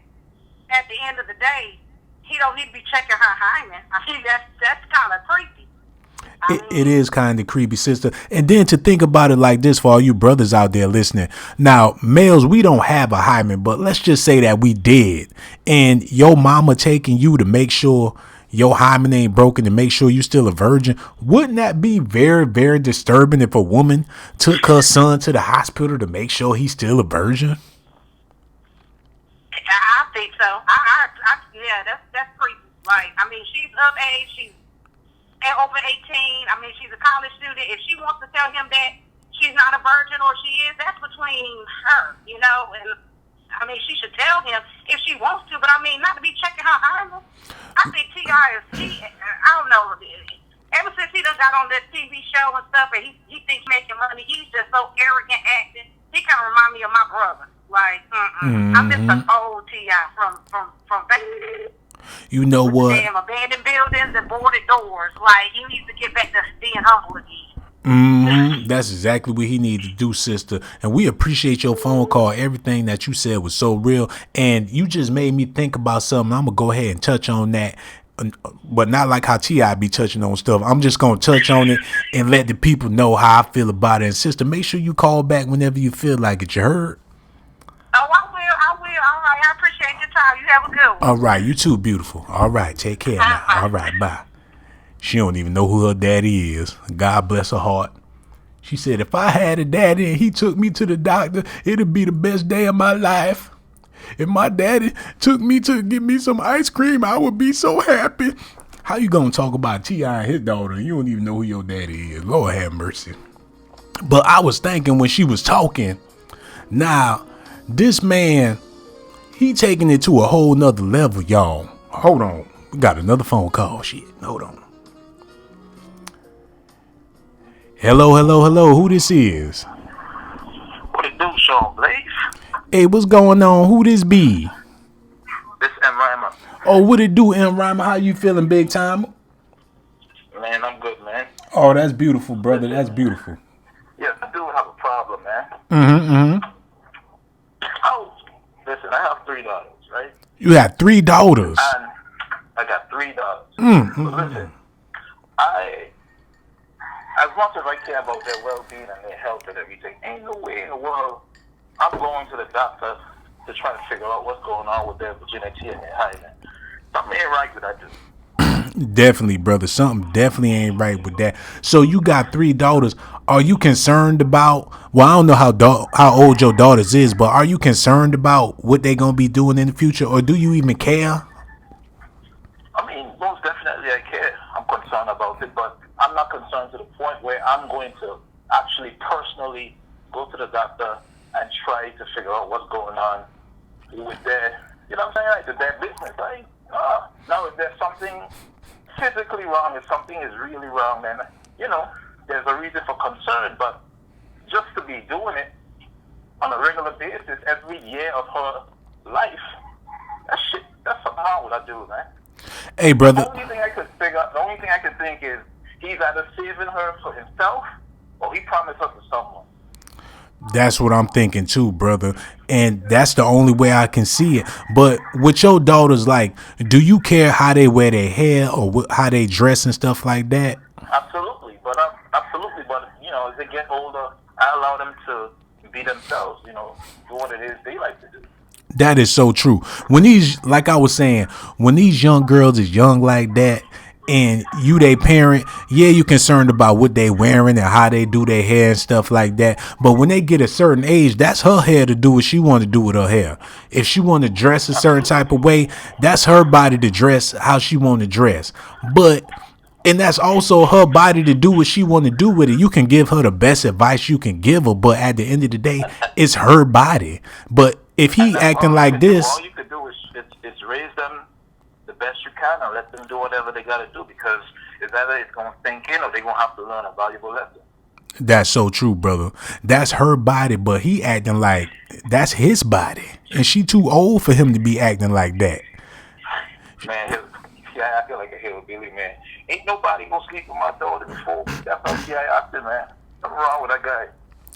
B: at the end of the day, he don't need to be checking her hymen. I mean, that's kind of creepy.
A: It is kind of creepy, sister. And then to think about it like this for all you brothers out there listening. Now, males, we don't have a hymen, but let's just say that we did. And your mama taking you to make sure your hymen ain't broken, to make sure you still a virgin. Wouldn't that be very, very disturbing if a woman took her son to the hospital to make sure he's still a virgin?
B: I think so. Yeah, that's creepy. Like, I mean, she's of age. She's over 18. I mean, she's a college student. If she wants to tell him that she's not a virgin or she is, that's between her, And I mean, she should tell him if she wants to. But I mean, not to be checking her hymen. I think T.I. I don't know. Ever since he done got on that TV show and stuff, and he thinks making money, he's just so arrogant acting. He kind of remind me of my brother. Like, I miss the old T.I. from back.
A: You know what?
B: Damn abandoned buildings and boarded doors. Like, he needs to get back to being humble again.
A: That's exactly what he needs to do, sister. And we appreciate your phone call. Everything that you said was so real. And you just made me think about something. I'm going to go ahead and touch on that. But not like how T.I. be touching on stuff. I'm just going to touch on it and let the people know how I feel about it. And sister, make sure you call back whenever you feel like it. You heard?
B: Oh, I will. All right. I appreciate your time. You have a good one.
A: All right. You too, beautiful. All right. Take care now. All right. Bye. She don't even know who her daddy is. God bless her heart. She said, if I had a daddy and he took me to the doctor, it'd be the best day of my life. If my daddy took me to give me some ice cream, I would be so happy. How you gonna talk about T.I. and his daughter? You don't even know who your daddy is. Lord have mercy. But I was thinking when she was talking, now this man, he taking it to a whole nother level, y'all. Hold on. We got another phone call. Shit. Hold on. Hello, hello, hello. Who this is?
D: What it do, Shawn Blaze?
A: Hey, what's going on? Who this be?
D: This M. Rhymer.
A: Oh, what it do, M. Rhymer? How you feeling, big time?
D: Man, I'm good, man.
A: Oh, that's beautiful, brother. That's beautiful.
D: Yes, I do have a problem, man.
A: Mm-hmm.
D: Oh, listen, I have 3 daughters, right?
A: You had 3 daughters.
D: And I got 3 daughters. But listen, as much as I care about their well-being and their health and everything, ain't no way in the world I'm going to the doctor to try to figure out what's going on with their virginity and their hymen. Something ain't right with that, dude.
A: Definitely, brother. Something definitely ain't right with that. So you got 3 daughters. Are you concerned about? Well, I don't know how old your daughters is, but are you concerned about what they gonna be doing in the future, or do you even care?
D: I mean, most definitely I care. I'm concerned about it, but I'm not concerned to the point where I'm going to actually personally go to the doctor and try to figure out what's going on with their, you know what I'm saying, like their business. Like, now if there's something physically wrong, if something is really wrong, then, you know, there's a reason for concern. But just to be doing it on a regular basis every year of her life, that's something wrong with that dude, man.
A: Hey, brother.
D: The only thing I can think is he's either saving her for himself or he promised her to someone.
A: That's what I'm thinking too, brother. And that's the only way I can see it. But with your daughters, like, do you care how they wear their hair or how they dress and stuff like that?
D: Absolutely. But you know, as they get older, I allow them to be themselves, you know, do what it is they like to do.
A: That is so true. When like I was saying, when these young girls is young like that, and you they parent, yeah, you concerned about what they wearing and how they do their hair and stuff like that. But when they get a certain age, that's her hair to do what she want to do with her hair. If she want to dress a certain type of way, that's her body to dress how she want to dress. And that's also her body to do what she want to do with it. You can give her the best advice you can give her, but at the end of the day, it's her body. But if he acting like this,
D: all you could do is raise them the best you can and let them do whatever they got to do, because it's either it's going to sink in or they're going to have to learn a valuable lesson.
A: That's so true, brother. That's her body, but he acting like that's his body. And she too old for him to be acting like that.
D: Man, I feel like a hillbilly, man. Ain't nobody gonna sleep with my daughter before. That's how I acted, man. Something wrong with that guy.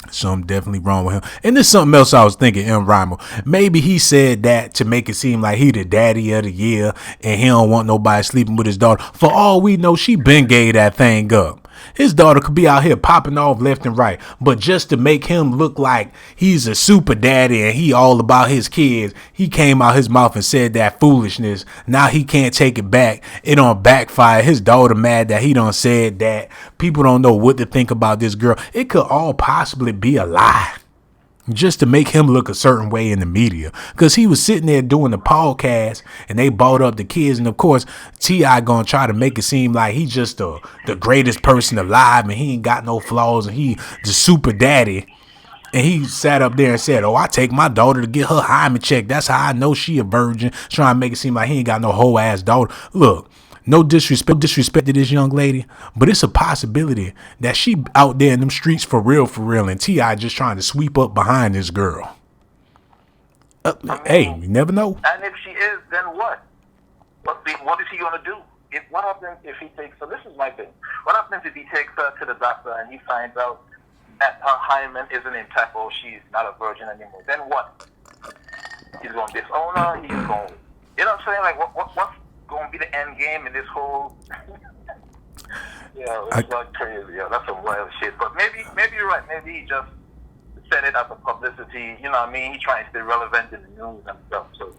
A: Something definitely wrong with him. And there's something else I was thinking, M. Rhymer. Maybe he said that to make it seem like he the daddy of the year and he don't want nobody sleeping with his daughter. For all we know, she been gave that thing up. His daughter could be out here popping off left and right. But just to make him look like he's a super daddy and he all about his kids, he came out his mouth and said that foolishness. Now he can't take it back. It don't backfire. His daughter mad that he done said that. People don't know what to think about this girl. It could all possibly be a lie, just to make him look a certain way in the media. Because he was sitting there doing the podcast and they brought up the kids. And of course, T.I. gonna try to make it seem like he's just the greatest person alive and he ain't got no flaws and he the super daddy. And he sat up there and said, I take my daughter to get her hymen checked. That's how I know she a virgin. Trying to make it seem like he ain't got no whole ass daughter. Look, no disrespect to this young lady, but it's a possibility that she out there in them streets for real, and T.I. just trying to sweep up behind this girl. Hey, you never know.
D: And if she is, then what? What is he going to do? What happens if he takes her? This is my thing. What happens if he takes her to the doctor and he finds out that her hymen isn't intact or she's not a virgin anymore? Then what? He's going to disown her? He's going, you know what I'm saying? Like, what's going to be the end game in this whole it's like crazy. That's some wild shit. But maybe you're right. Maybe he just said it as a publicity, you know what I mean? He trying to stay relevant in the news and stuff. So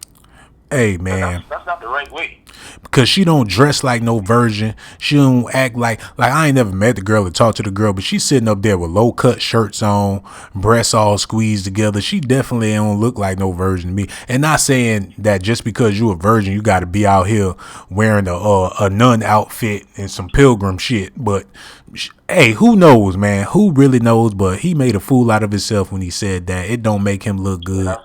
A: Hey, man.
D: That's not the right way.
A: Because she don't dress like no virgin. She don't act like I ain't never met the girl or talked to the girl, but she's sitting up there with low cut shirts on, breasts all squeezed together. She definitely don't look like no virgin to me. And not saying that just because you a virgin, you got to be out here wearing a nun outfit and some pilgrim shit. But hey, who knows, man? Who really knows? But he made a fool out of himself when he said that. It don't make him look good.
D: That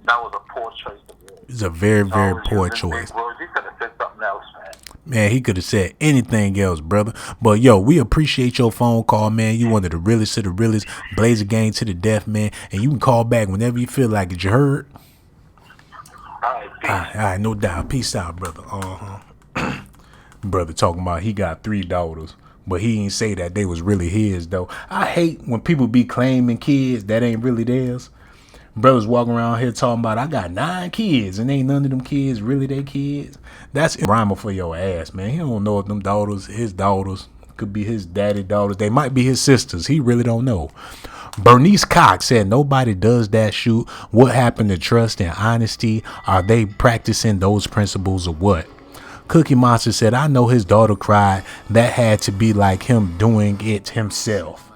D: was a poor choice of words.
A: It's a very, very poor choice.
D: He could have said something else, man.
A: Man, he could have said anything else, brother. But yo, we appreciate your phone call, man. You one of the realest of the realest. Blaze a game to the death, man. And you can call back whenever you feel like it. You heard?
D: All
A: right, no doubt. Peace out, brother. Brother talking about he got 3 daughters, but he ain't say that they was really his, though. I hate when people be claiming kids that ain't really theirs. Brothers walking around here talking about I got 9 kids and ain't none of them kids really their kids. That's a rhymer for your ass, man. He don't know if them daughters, his daughters, could be his daddy daughters. They might be his sisters. He really don't know. Bernice Cox said nobody does that shoot. What happened to trust and honesty? Are they practicing those principles or what? Cookie Monster said, I know his daughter cried. That had to be like him doing it himself.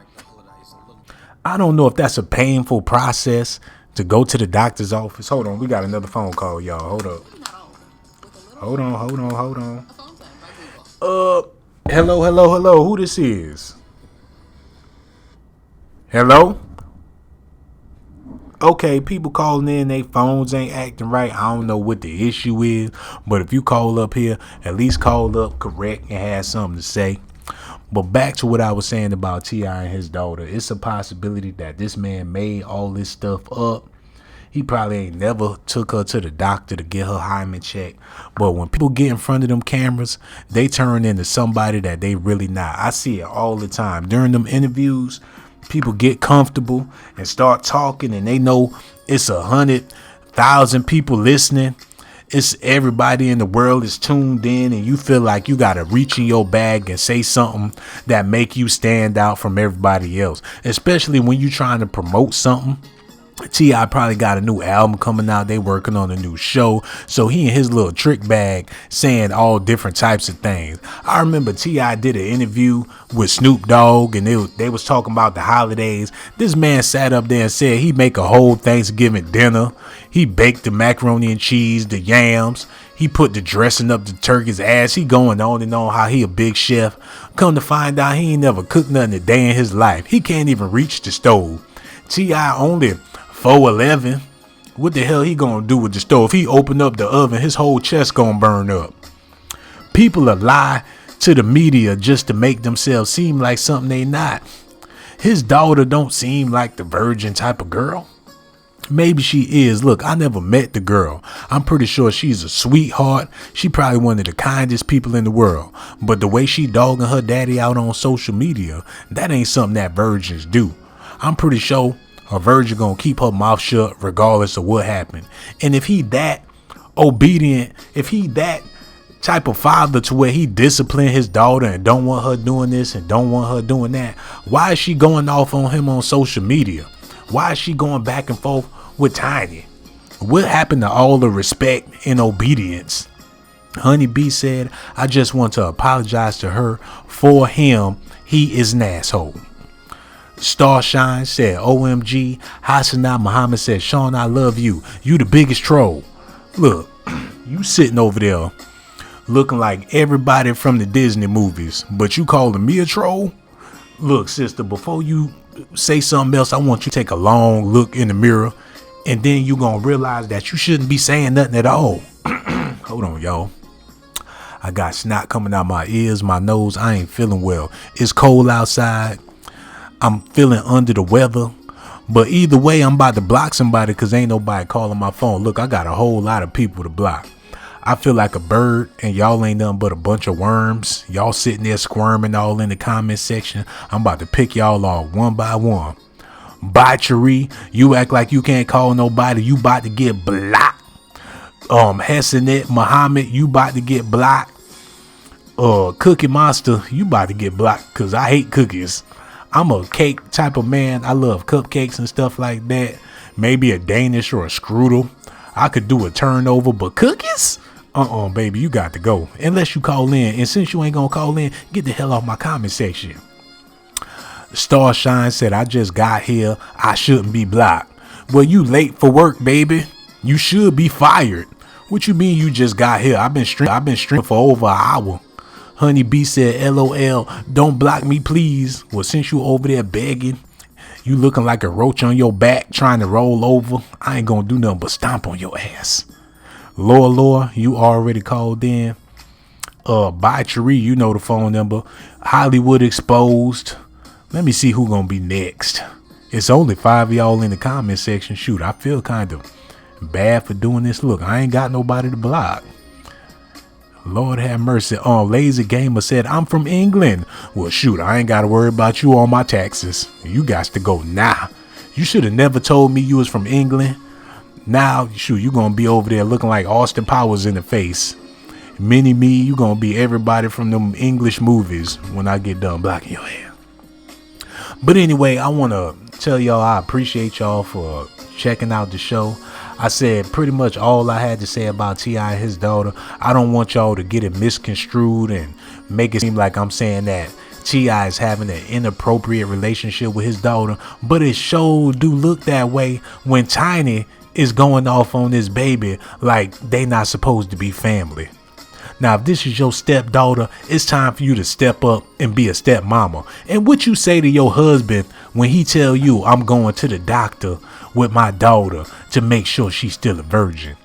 A: I don't know if that's a painful process to go to the doctor's office. Hold on, we got another phone call, y'all. Hold up. Hold on. Hello. Who this is? Hello? Okay, people calling in, they phones ain't acting right. I don't know what the issue is, but if you call up here, at least call up correct and have something to say. But back to what I was saying about T.I. and his daughter. It's a possibility that this man made all this stuff up. He probably ain't never took her to the doctor to get her hymen checked. But when people get in front of them cameras, they turn into somebody that they really not. I see it all the time. During them interviews, people get comfortable and start talking, and they know it's 100,000 people listening. It's everybody in the world is tuned in, and you feel like you got to reach in your bag and say something that make you stand out from everybody else, especially when you trying to promote something. T.I. probably got a new album coming out. They working on a new show. So he in his little trick bag saying all different types of things. I remember T.I. did an interview with Snoop Dogg, and they was talking about the holidays. This man sat up there and said he make a whole Thanksgiving dinner. He baked the macaroni and cheese, the yams. He put the dressing up the turkey's ass. He going on and on how he a big chef. Come to find out he ain't never cooked nothing a day in his life. He can't even reach the stove. T.I. only 4'11". What the hell he gonna do with the stove? If he open up the oven, his whole chest gonna burn up. People are lie to the media just to make themselves seem like something they not. His daughter don't seem like the virgin type of girl. Maybe she is. Look, I never met the girl. I'm pretty sure she's a sweetheart. She probably one of the kindest people in the world. But the way she dogging her daddy out on social media, that ain't something that virgins do. I'm pretty sure a virgin gonna keep her mouth shut regardless of what happened. And if he that obedient, if he that type of father to where he discipline his daughter and don't want her doing this and don't want her doing that, why is she going off on him on social media? Why is she going back and forth with Tiny? What happened to all the respect and obedience? Honey B said, I just want to apologize to her for him. He is an asshole. Starshine said, OMG. Hassanah Muhammad said, Shawn, I love you. You the biggest troll. Look, you sitting over there looking like everybody from the Disney movies, but you calling me a troll? Look, sister, before you say something else, I want you to take a long look in the mirror, and then you gonna realize that you shouldn't be saying nothing at all. Hold on, y'all. I got snot coming out my ears, my nose. I ain't feeling well. It's cold outside. I'm feeling under the weather, but either way, I'm about to block somebody because ain't nobody calling my phone. Look, I got a whole lot of people to block. I feel like a bird and y'all ain't nothing but a bunch of worms. Y'all sitting there squirming all in the comment section. I'm about to pick y'all off one by one. Botchery, you act like you can't call nobody. You about to get blocked. Hessenet Muhammad, you about to get blocked. Cookie Monster, you about to get blocked because I hate cookies. I'm a cake type of man. I love cupcakes and stuff like that. Maybe a Danish or a strudel. I could do a turnover, but cookies? Baby, you got to go. Unless you call in. And since you ain't gonna call in, get the hell off my comment section. Starshine said, I just got here. I shouldn't be blocked. Well, you late for work, baby. You should be fired. What you mean you just got here? I've been streaming for over an hour. Honey B said, LOL, don't block me, please. Well, since you over there begging, you looking like a roach on your back trying to roll over, I ain't gonna do nothing but stomp on your ass. Laura, you already called in. Bye, Cherie, you know the phone number. Hollywood Exposed. Let me see who gonna be next. It's only 5 of y'all in the comment section. Shoot, I feel kind of bad for doing this. Look, I ain't got nobody to block. Lord have mercy. Lazy Gamer said, I'm from England. Well, shoot, I ain't got to worry about you on my taxes. You got to go now. You should have never told me you was from England. Now, shoot, you going to be over there looking like Austin Powers in the face. Mini me, you going to be everybody from them English movies when I get done blocking your hair. But anyway, I want to tell y'all I appreciate y'all for checking out the show. I said pretty much all I had to say about T.I. and his daughter. I don't want y'all to get it misconstrued and make it seem like I'm saying that T.I. is having an inappropriate relationship with his daughter. But it sure do look that way when Tiny is going off on this baby like they not supposed to be family. Now, if this is your stepdaughter, it's time for you to step up and be a stepmama. And what you say to your husband when he tell you, I'm going to the doctor with my daughter to make sure she's still a virgin.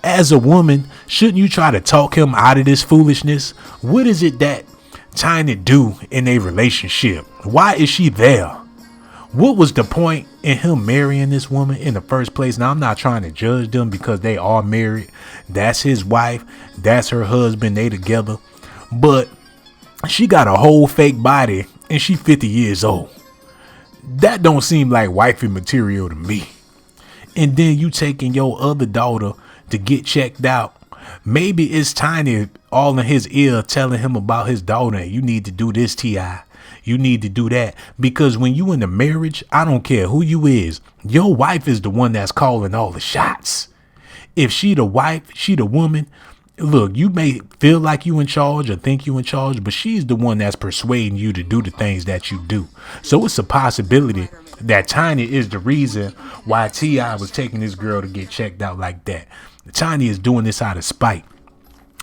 A: As a woman, shouldn't you try to talk him out of this foolishness? What is it that Tiny do in a relationship? Why is she there? What was the point in him marrying this woman in the first place? Now, I'm not trying to judge them because they are married. That's his wife. That's her husband. They together. But she got a whole fake body and she 50 years old. That don't seem like wifey material to me. And then you taking your other daughter to get checked out. Maybe it's Tiny all in his ear telling him about his daughter. And you need to do this, T.I. You need to do that. Because when you in a marriage, I don't care who you is. Your wife is the one that's calling all the shots. If she the wife, she the woman. Look, you may feel like you in charge or think you in charge, but she's the one that's persuading you to do the things that you do. So it's a possibility that Tiny is the reason why T.I. was taking this girl to get checked out like that. Tiny is doing this out of spite.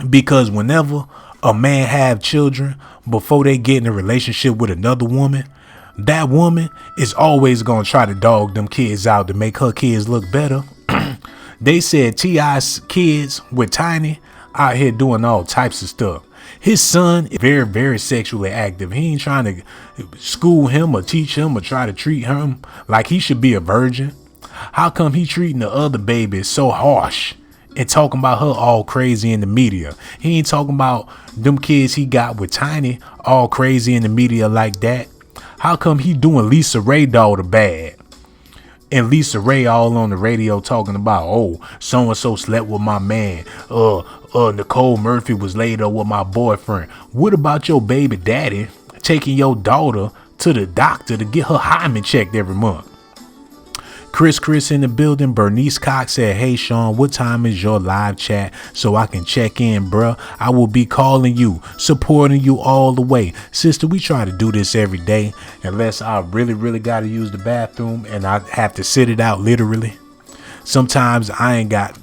A: Because whenever a man have children before they get in a relationship with another woman, that woman is always going to try to dog them kids out to make her kids look better. They said T.I.'s kids with Tiny out here doing all types of stuff. His son is very, very sexually active. He ain't trying to school him or teach him or try to treat him like he should be a virgin. How come he treating the other baby so harsh and talking about her all crazy in the media? He ain't talking about them kids he got with Tiny all crazy in the media like that. How come he doing Lisa Ray daughter bad? And Lisa Ray all on the radio talking about, oh, so-and-so slept with my man. Nicole Murphy was laid up with my boyfriend. What about your baby daddy taking your daughter to the doctor to get her hymen checked every month? Chris in the building. Bernice Cox said, hey, Shawn, what time is your live chat so I can check in, bruh? I will be calling you, supporting you all the way. Sister, we try to do this every day unless I really got to use the bathroom and I have to sit it out literally. Sometimes I ain't got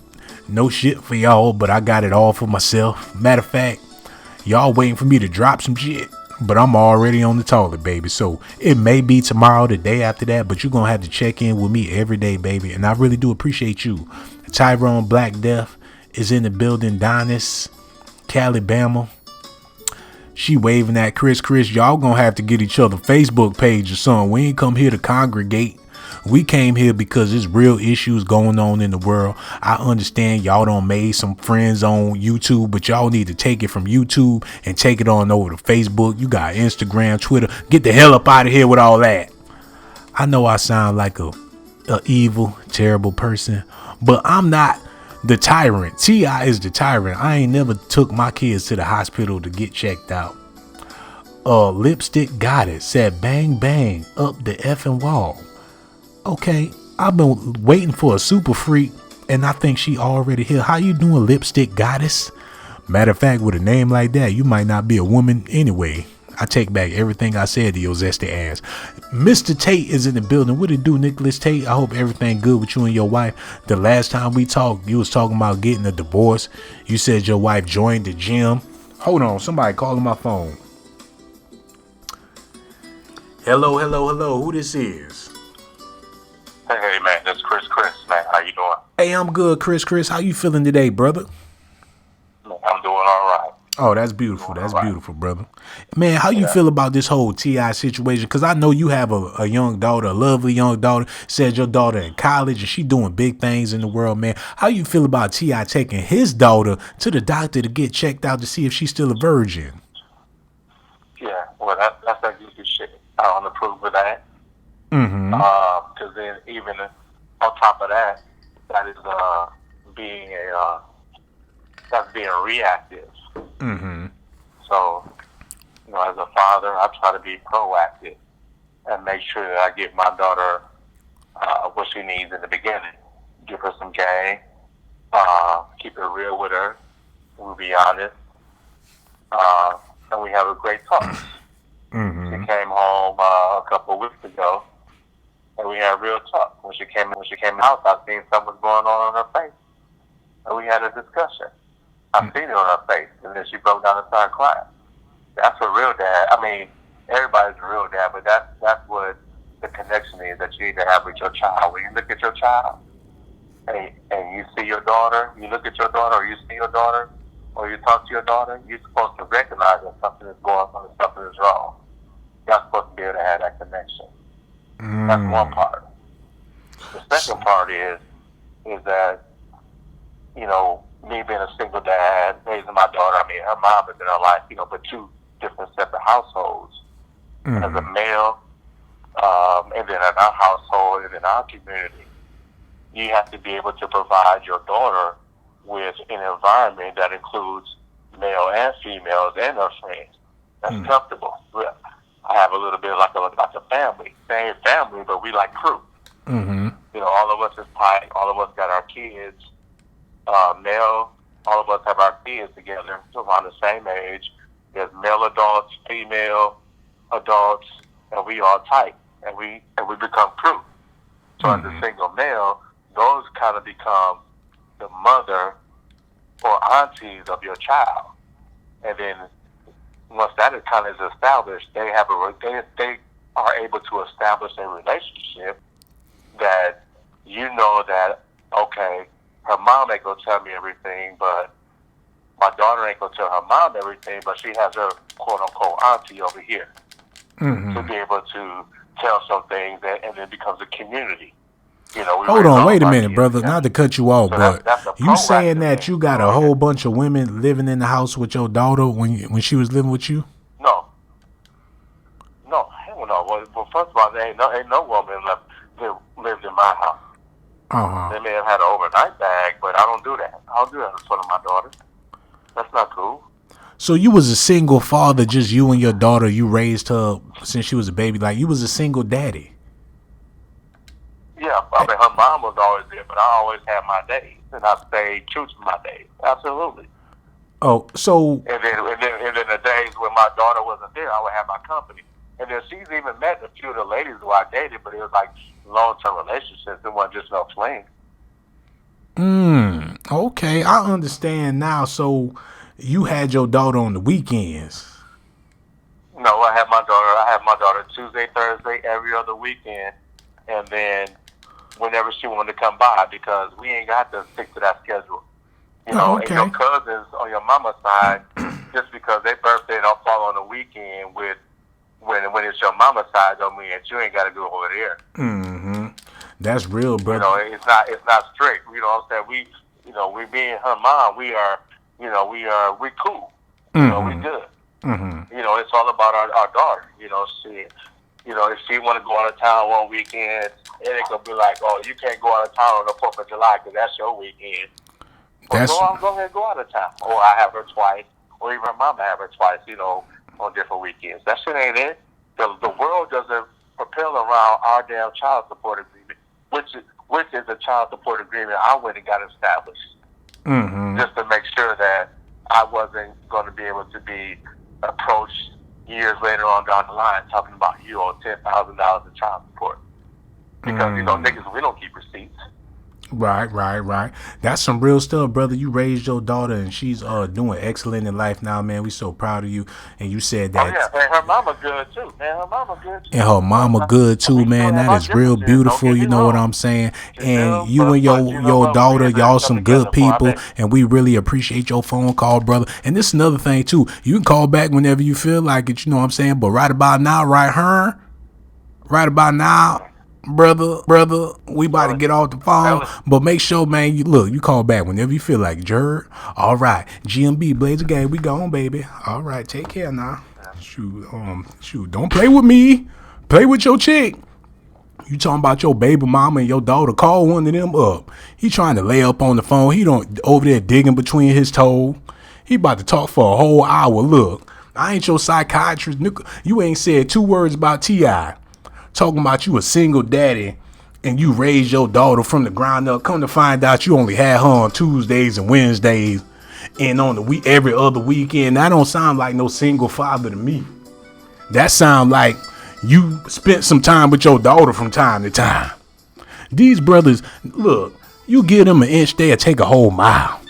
A: no shit for y'all, but I got it all for myself. Matter of fact, y'all waiting for me to drop some shit, but I'm already on the toilet, baby. So it may be tomorrow, the day after that, but you're going to have to check in with me every day, baby. And I really do appreciate you. Tyrone Black Death is in the building. Donis, Calibama. She waving at Chris. Y'all going to have to get each other Facebook page or something. We ain't come here to congregate. We came here because there's real issues going on in the world. I understand y'all done made some friends on YouTube, but y'all need to take it from YouTube and take it on over to Facebook. You got Instagram, Twitter. Get the hell up out of here with all that. I know I sound like a evil, terrible person, but I'm not the tyrant. T.I. is the tyrant. I ain't never took my kids to the hospital to get checked out. Lipstick Got It said bang bang up the effing wall. Okay, I've been waiting for a super freak And I think she already here. How you doing, lipstick goddess? Matter of fact, with a name like that, you might not be a woman anyway. I take back everything I said to your zesty ass. Mr. Tate is in the building. What it do, Nicholas Tate? I hope everything good with you and your wife. The last time we talked, you was talking about getting a divorce. You said your wife joined the gym. Hold on, somebody calling my phone. Hello. Who this is?
E: Hey, man, this is Chris, man. How you doing?
A: Hey, I'm good, Chris. How you feeling today, brother?
E: I'm doing all right.
A: Oh, that's beautiful. That's beautiful, brother. Man, how you feel about this whole T.I. situation? Because I know you have a young daughter, a lovely young daughter. Said your daughter in college and she doing big things in the world, man. How you feel about T.I. taking his daughter to the doctor to get checked out to see if she's still a virgin?
E: Yeah, well, that's that goofy shit. I don't approve of that.
A: Mm-hmm.
E: Because then even on top of that, that is being reactive.
A: Mm-hmm.
E: So, as a father, I try to be proactive and make sure that I give my daughter what she needs in the beginning. Give her some game, keep it real with her. We'll be honest, and we have a great talk.
A: Mm-hmm.
E: She came home a couple of weeks ago, and we had real talk. When she came in the house, I seen something was going on her face, and we had a discussion. I seen it on her face, and then she broke down and started crying. That's a real dad. I mean, everybody's a real dad, but that's what the connection is that you need to have with your child. When you look at your child, and you see your daughter, you look at your daughter, or you see your daughter, or you talk to your daughter, you're supposed to recognize that something is going on and something is wrong. You're not supposed to be able to have that connection. That's one part. The second part is that, me being a single dad, raising my daughter, I mean, her mom is in her life, but two different separate households.
A: Mm-hmm.
E: As a male, and then in our household and in our community, you have to be able to provide your daughter with an environment that includes male and females and their friends. That's comfortable. I have a little bit like a family. Same family, but we like crew.
A: Mm-hmm.
E: All of us is tight. All of us got our kids. Male, all of us have our kids together around the same age. There's male adults, female adults, and we all tight, and we become crew. So as a single male, those kind of become the mother or aunties of your child, and then once that kind of is established, they are able to establish a relationship that that okay. Her mom ain't gonna tell me everything, but my daughter ain't gonna tell her mom everything, but she has her quote unquote auntie over here to be able to tell some things, and then becomes a community.
A: Hold on, wait a minute, brother. Not to cut you off,
E: so
A: but you saying that you got a whole bunch of women living in the house with your daughter when she was living with you?
E: No, hell no. Well, first of all, there ain't no woman lived in my house.
A: Uh-huh.
E: They may have had an overnight bag, but I don't do that. I don't do that in front of my daughter. That's not cool.
A: So you was a single father, just you and your daughter. You raised her since she was a baby. Like, you was a single daddy.
E: Yeah, I mean, her mom was always there, but I always had my days, and I stayed true to my days. Absolutely.
A: Oh, so...
E: And then the days when my daughter wasn't there, I would have my company. And then she's even met a few of the ladies who I dated, but it was like long-term relationships. It wasn't just no fling.
A: Okay, I understand now. So you had your daughter on the weekends?
E: No, I had my daughter Tuesday, Thursday, every other weekend, and then whenever she wanted to come by, because we ain't got to stick to that schedule. And your cousins on your mama's side, just because their birthday don't fall on the weekend when it's your mama's side, don't mean that you ain't got to go over there.
A: Mm-hmm. That's real, brother.
E: It's not strict. You know what I'm saying? We me and her mom, we cool. We good.
A: Mm-hmm.
E: It's all about our daughter. If she want to go out of town one weekend, it ain't gonna be like, oh, you can't go out of town on the 4th of July because that's your weekend. Well, go ahead, go out of town. Or I have her twice, or even her mama have her twice. On different weekends. That shit ain't it. The world doesn't propel around our damn child support agreement, which is a child support agreement I went and got established, just to make sure that I wasn't going to be able to be approached years later on down the line talking about you owe $10,000 in child support. Because, niggas, we don't keep receipts.
A: Right. That's some real stuff, brother. You raised your daughter, and she's doing excellent in life now, man. We so proud of you. And you said that.
E: Oh, yeah, and her mama good, too, man. Her mama good, too.
A: And her mama good, too, man. That is real beautiful, you know what I'm saying? And you and your daughter, y'all some good people, and we really appreciate your phone call, brother. And this is another thing, too. You can call back whenever you feel like it, you know what I'm saying? But right about now, right about now, brother, we about to get off the phone, but make sure, man, you call back whenever you feel like it. Jerk. All right, GMB Blazer Gang, we gone, baby. All right, take care now. Shoot, don't play with me. Play with your chick. You talking about your baby mama and your daughter? Call one of them up. He trying to lay up on the phone. He don't over there digging between his toes. He about to talk for a whole hour. Look, I ain't your psychiatrist. You ain't said 2 words about T.I. Talking about you a single daddy and you raised your daughter from the ground up. Come to find out you only had her on Tuesdays and Wednesdays and on the every other weekend. That don't sound like no single father to me. That sound like you spent some time with your daughter from time to time. These brothers, look, you give them an inch, they'll take a whole mile.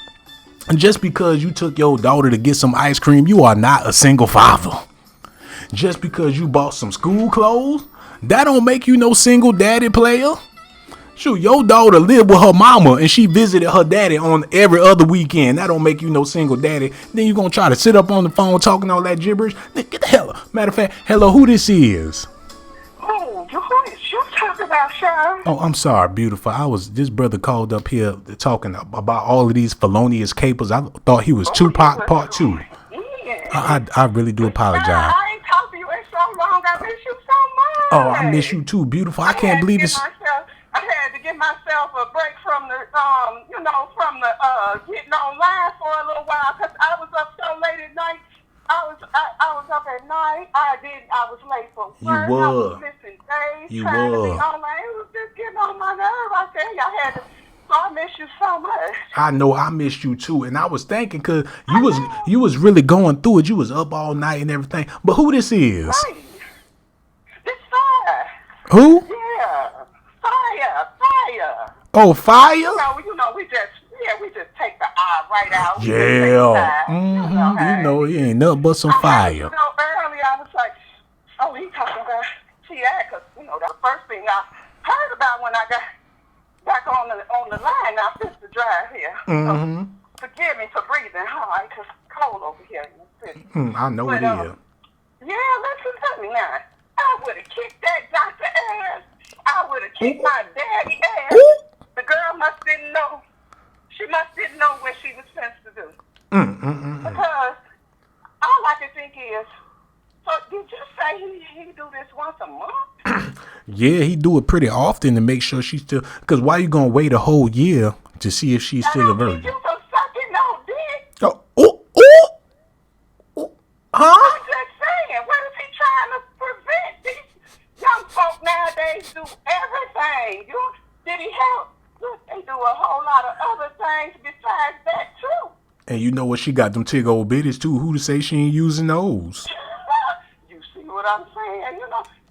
A: And just because you took your daughter to get some ice cream, you are not a single father. Just because you bought some school clothes, that don't make you no single daddy, player. Shoot, your daughter lived with her mama and she visited her daddy on every other weekend. That don't make you no single daddy. Then you gonna try to sit up on the phone talking all that gibberish? Get the hell up. Matter of fact, hello, who this is?
B: Oh, who is you talking about, Shawn?
A: Oh, I'm sorry, beautiful. This brother called up here talking about all of these felonious capers. I thought he was Tupac Part 2.
B: Yeah.
A: I really do apologize.
B: I ain't talked to you in so long. I miss you so much.
A: Oh, I miss you too, beautiful. I can't believe it's.
B: I had to give myself a break from the, getting online for a little while because I was up so late at night. I was up at night. I was late for work.
A: You were.
B: I was missing days. Trying to be online. It was just getting on my nerve. I tell you, so I miss you so much.
A: I know I missed you too, and I was thinking because you was really going through it. You was up all night and everything. But who this is?
B: Right. It's Fire.
A: Who?
B: Yeah. Fire.
A: Oh, Fire?
B: You know, we just take the eye right out.
A: Yeah. You know, it ain't nothing but some fire.
B: Earlier I was like, oh, he talking about T.I. because, the first thing I heard about when I got back on the line, I fixed the drive here. So forgive me for breathing hard because it's cold over here in the city.
A: I know it is.
B: Yeah, listen to me now. I would have kicked that doctor ass. I would have kicked my daddy ass. The girl didn't know. She didn't know what she was supposed to do. Because all I can think is, so did you say he do this once a month?
A: Yeah, he do it pretty often to make sure she's still. Because why you gonna wait a whole year to see if she's still a virgin?
B: You for sucking no dick.
A: Huh?
B: I'm just saying, what is he trying to prevent? These young folk nowadays do everything. Did he help? Look, they do a whole lot of other things besides that too.
A: And you know what? She got them tig old bitties too. Who to say she ain't using those?
B: You see what I'm saying?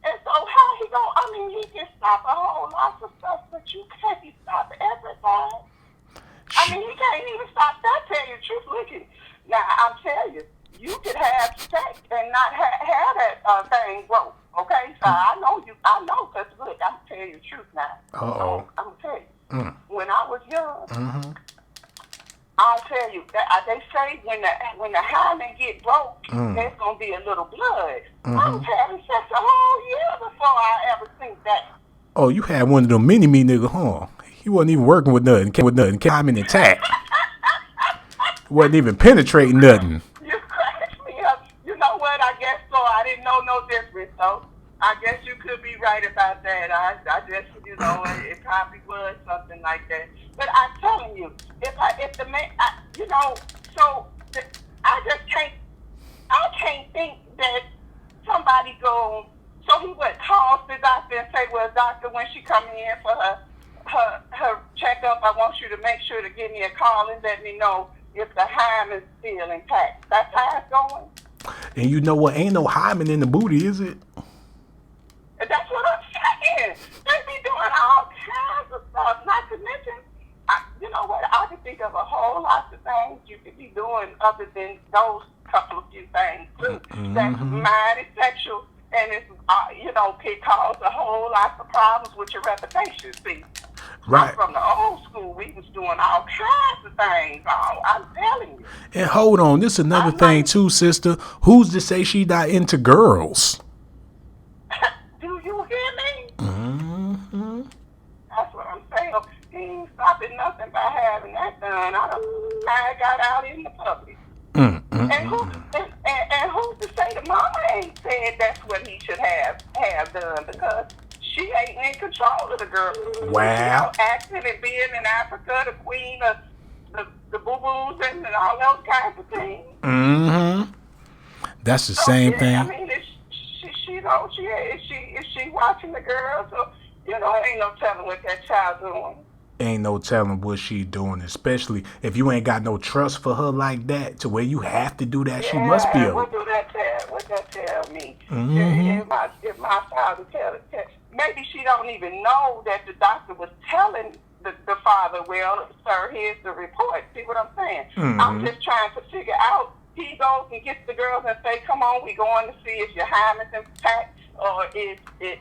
B: And so how he he can stop a whole lot of stuff, but you can't stop everything. He can't even stop that. Tell you the truth, look. Now I'm telling you, you could have sex and not have that thing broke. Okay, so I know, because look, I'm telling you the truth now.
A: Uh-oh.
B: I'm going to tell you. When I was young, I'll tell you, they say when the hymen get broke, there's going to be a little blood. I was having sex a whole year before I ever seen that.
A: Oh, you had one of them mini-me nigga, huh? He wasn't even working with nothing. Hymen intact. Wasn't even penetrating nothing.
B: You cracked me up. You know what? I guess so. I didn't know no difference, so I guess you could be right about that. I just, it probably was something like that. But I'm telling you, if the man, I just can't think that somebody so he would call the doctor and say, well, doctor, when she coming in for
F: her checkup, I want you to make sure to give me a call and let me know if the hymen is still intact. That's how it's going.
A: And you know what? Ain't no hymen in the booty, is it?
F: And that's what I'm saying. They be doing all kinds of stuff. Not to mention, you know what? I can think of a whole lot of things you could be doing other than those couple of few things too. That's mighty sexual, and it's could cause a whole lot of problems with your reputation. See,
A: right.
F: From the old school, we was doing all kinds of things. I'm telling you.
A: And hold on, this is another thing too, sister. Who's to say she not into girls?
F: Do you hear me? Mm-hmm. That's what I'm saying. He ain't stopping nothing by having that done. I got out in the public. And who's to say the mama ain't said that's what he should have done, because she ain't in control of the girl.
A: Wow.
F: Acting and being in Africa, the queen of the boo-boos and all those kinds of things.
A: Mm-hmm. That's the same thing.
F: I mean, is she watching the girl? So, ain't no telling what that child doing.
A: Ain't no telling what she doing, especially if you ain't got no trust for her like that to where you have to do that. She must be
F: What that tell me? If my father tell maybe she don't even know that the doctor was telling the father, well, sir, here's the report. See what I'm saying? I'm just trying to figure out. He goes and gets the girls and say, come on, we going to see if your hymen's intact, or is it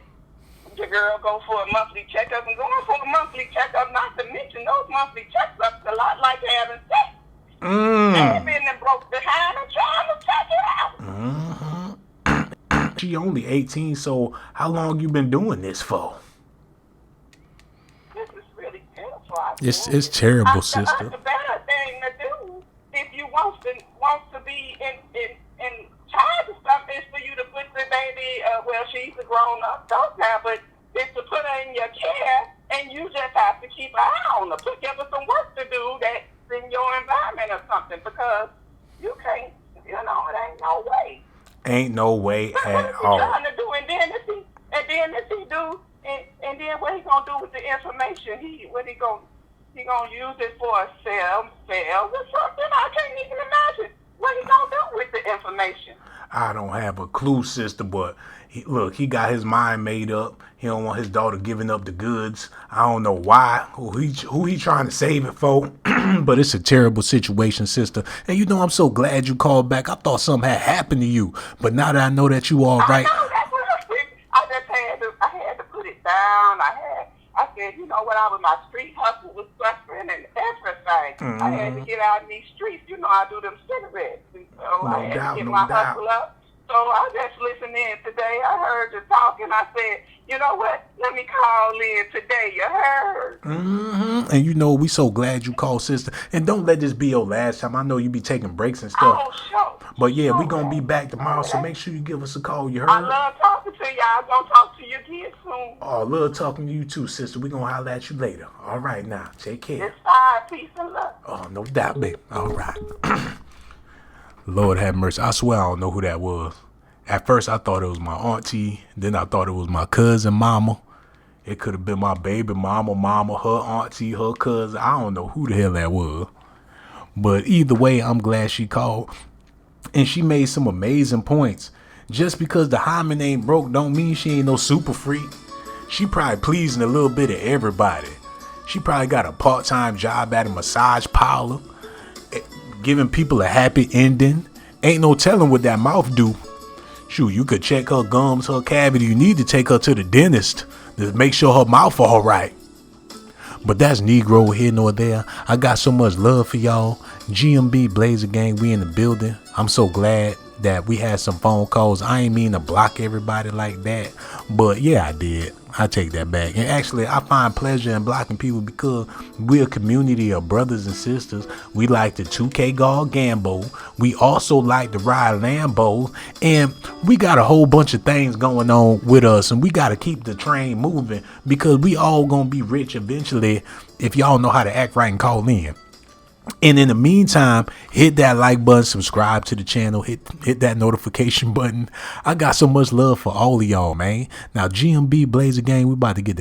F: the girl go for a monthly checkup. And going for a monthly checkup, not to mention those monthly checkups, a lot like having sex. And been and broke the hymen trying to check it out.
A: She only 18, so how long you been doing this for?
F: This is really terrible.
A: It's terrible, sister.
F: The better thing to do if you want to be in charge of something is for you to put the baby, she's a grown-up adult now, but it's to put her in your care, and you just have to keep an eye on her. Give her some work to do that's in your environment or something, because you can't, it ain't no way.
A: Ain't no way at
F: What
A: all.
F: trying to do, and then what he gonna do with the information? He gonna use it for a sales or something? I can't even imagine what he gonna do with the information.
A: I don't have a clue, sister, but he got his mind made up. He don't want his daughter giving up the goods. I don't know why, who he trying to save it for, but it's a terrible situation, sister. And I'm so glad you called back. I thought something had happened to you, but now that I know that you all right.
F: I know, that's what I said. I had to put it down. I said, I was my street hustle was suffering and everything. I had to get out in these streets. I do them cigarettes. And so I had to get my hustle up. So I just listened in today. I heard you talking. I said, you know what? Let me call in today. You heard?
A: And we so glad you called, sister. And don't let this be your last time. I know you be taking breaks and stuff.
F: Oh, sure.
A: But yeah, we gonna be back tomorrow, so make sure you give us a call. You heard?
F: I love talking to you. I'm gonna talk to you again soon.
A: Oh, love talking to you too, sister. We gonna holler at you later. All right, now, take care.
F: It's fine. Peace and love.
A: Oh, no doubt, baby. All right. Lord have mercy. I swear I don't know who that was. At first, I thought it was my auntie. Then I thought it was my cousin mama. It could have been my baby mama, her auntie, her cousin. I don't know who the hell that was. But either way, I'm glad she called. And she made some amazing points. Just because the hymen ain't broke don't mean she ain't no super freak. She probably pleasing a little bit of everybody. She probably got a part-time job at a massage parlor, giving people a happy ending. Ain't no telling what that mouth do. Shoot, you could check her gums, her cavity. You need to take her to the dentist to make sure her mouth all right. But that's Negro here nor there. I got so much love for y'all. GMB Blazer Gang, we in the building. I'm so glad that we had some phone calls. I ain't mean to block everybody like that, but yeah, I did. I take that back. And actually, I find pleasure in blocking people because we're a community of brothers and sisters. We like the 2K Guard Gambo. We also like to ride Lambos. And we got a whole bunch of things going on with us. And we got to keep the train moving because we all going to be rich eventually if y'all know how to act right and call in. And in the meantime, hit that like button, subscribe to the channel, hit that notification button. I got so much love for all of y'all, man. Now, GMB Blazer Gang, we about to get the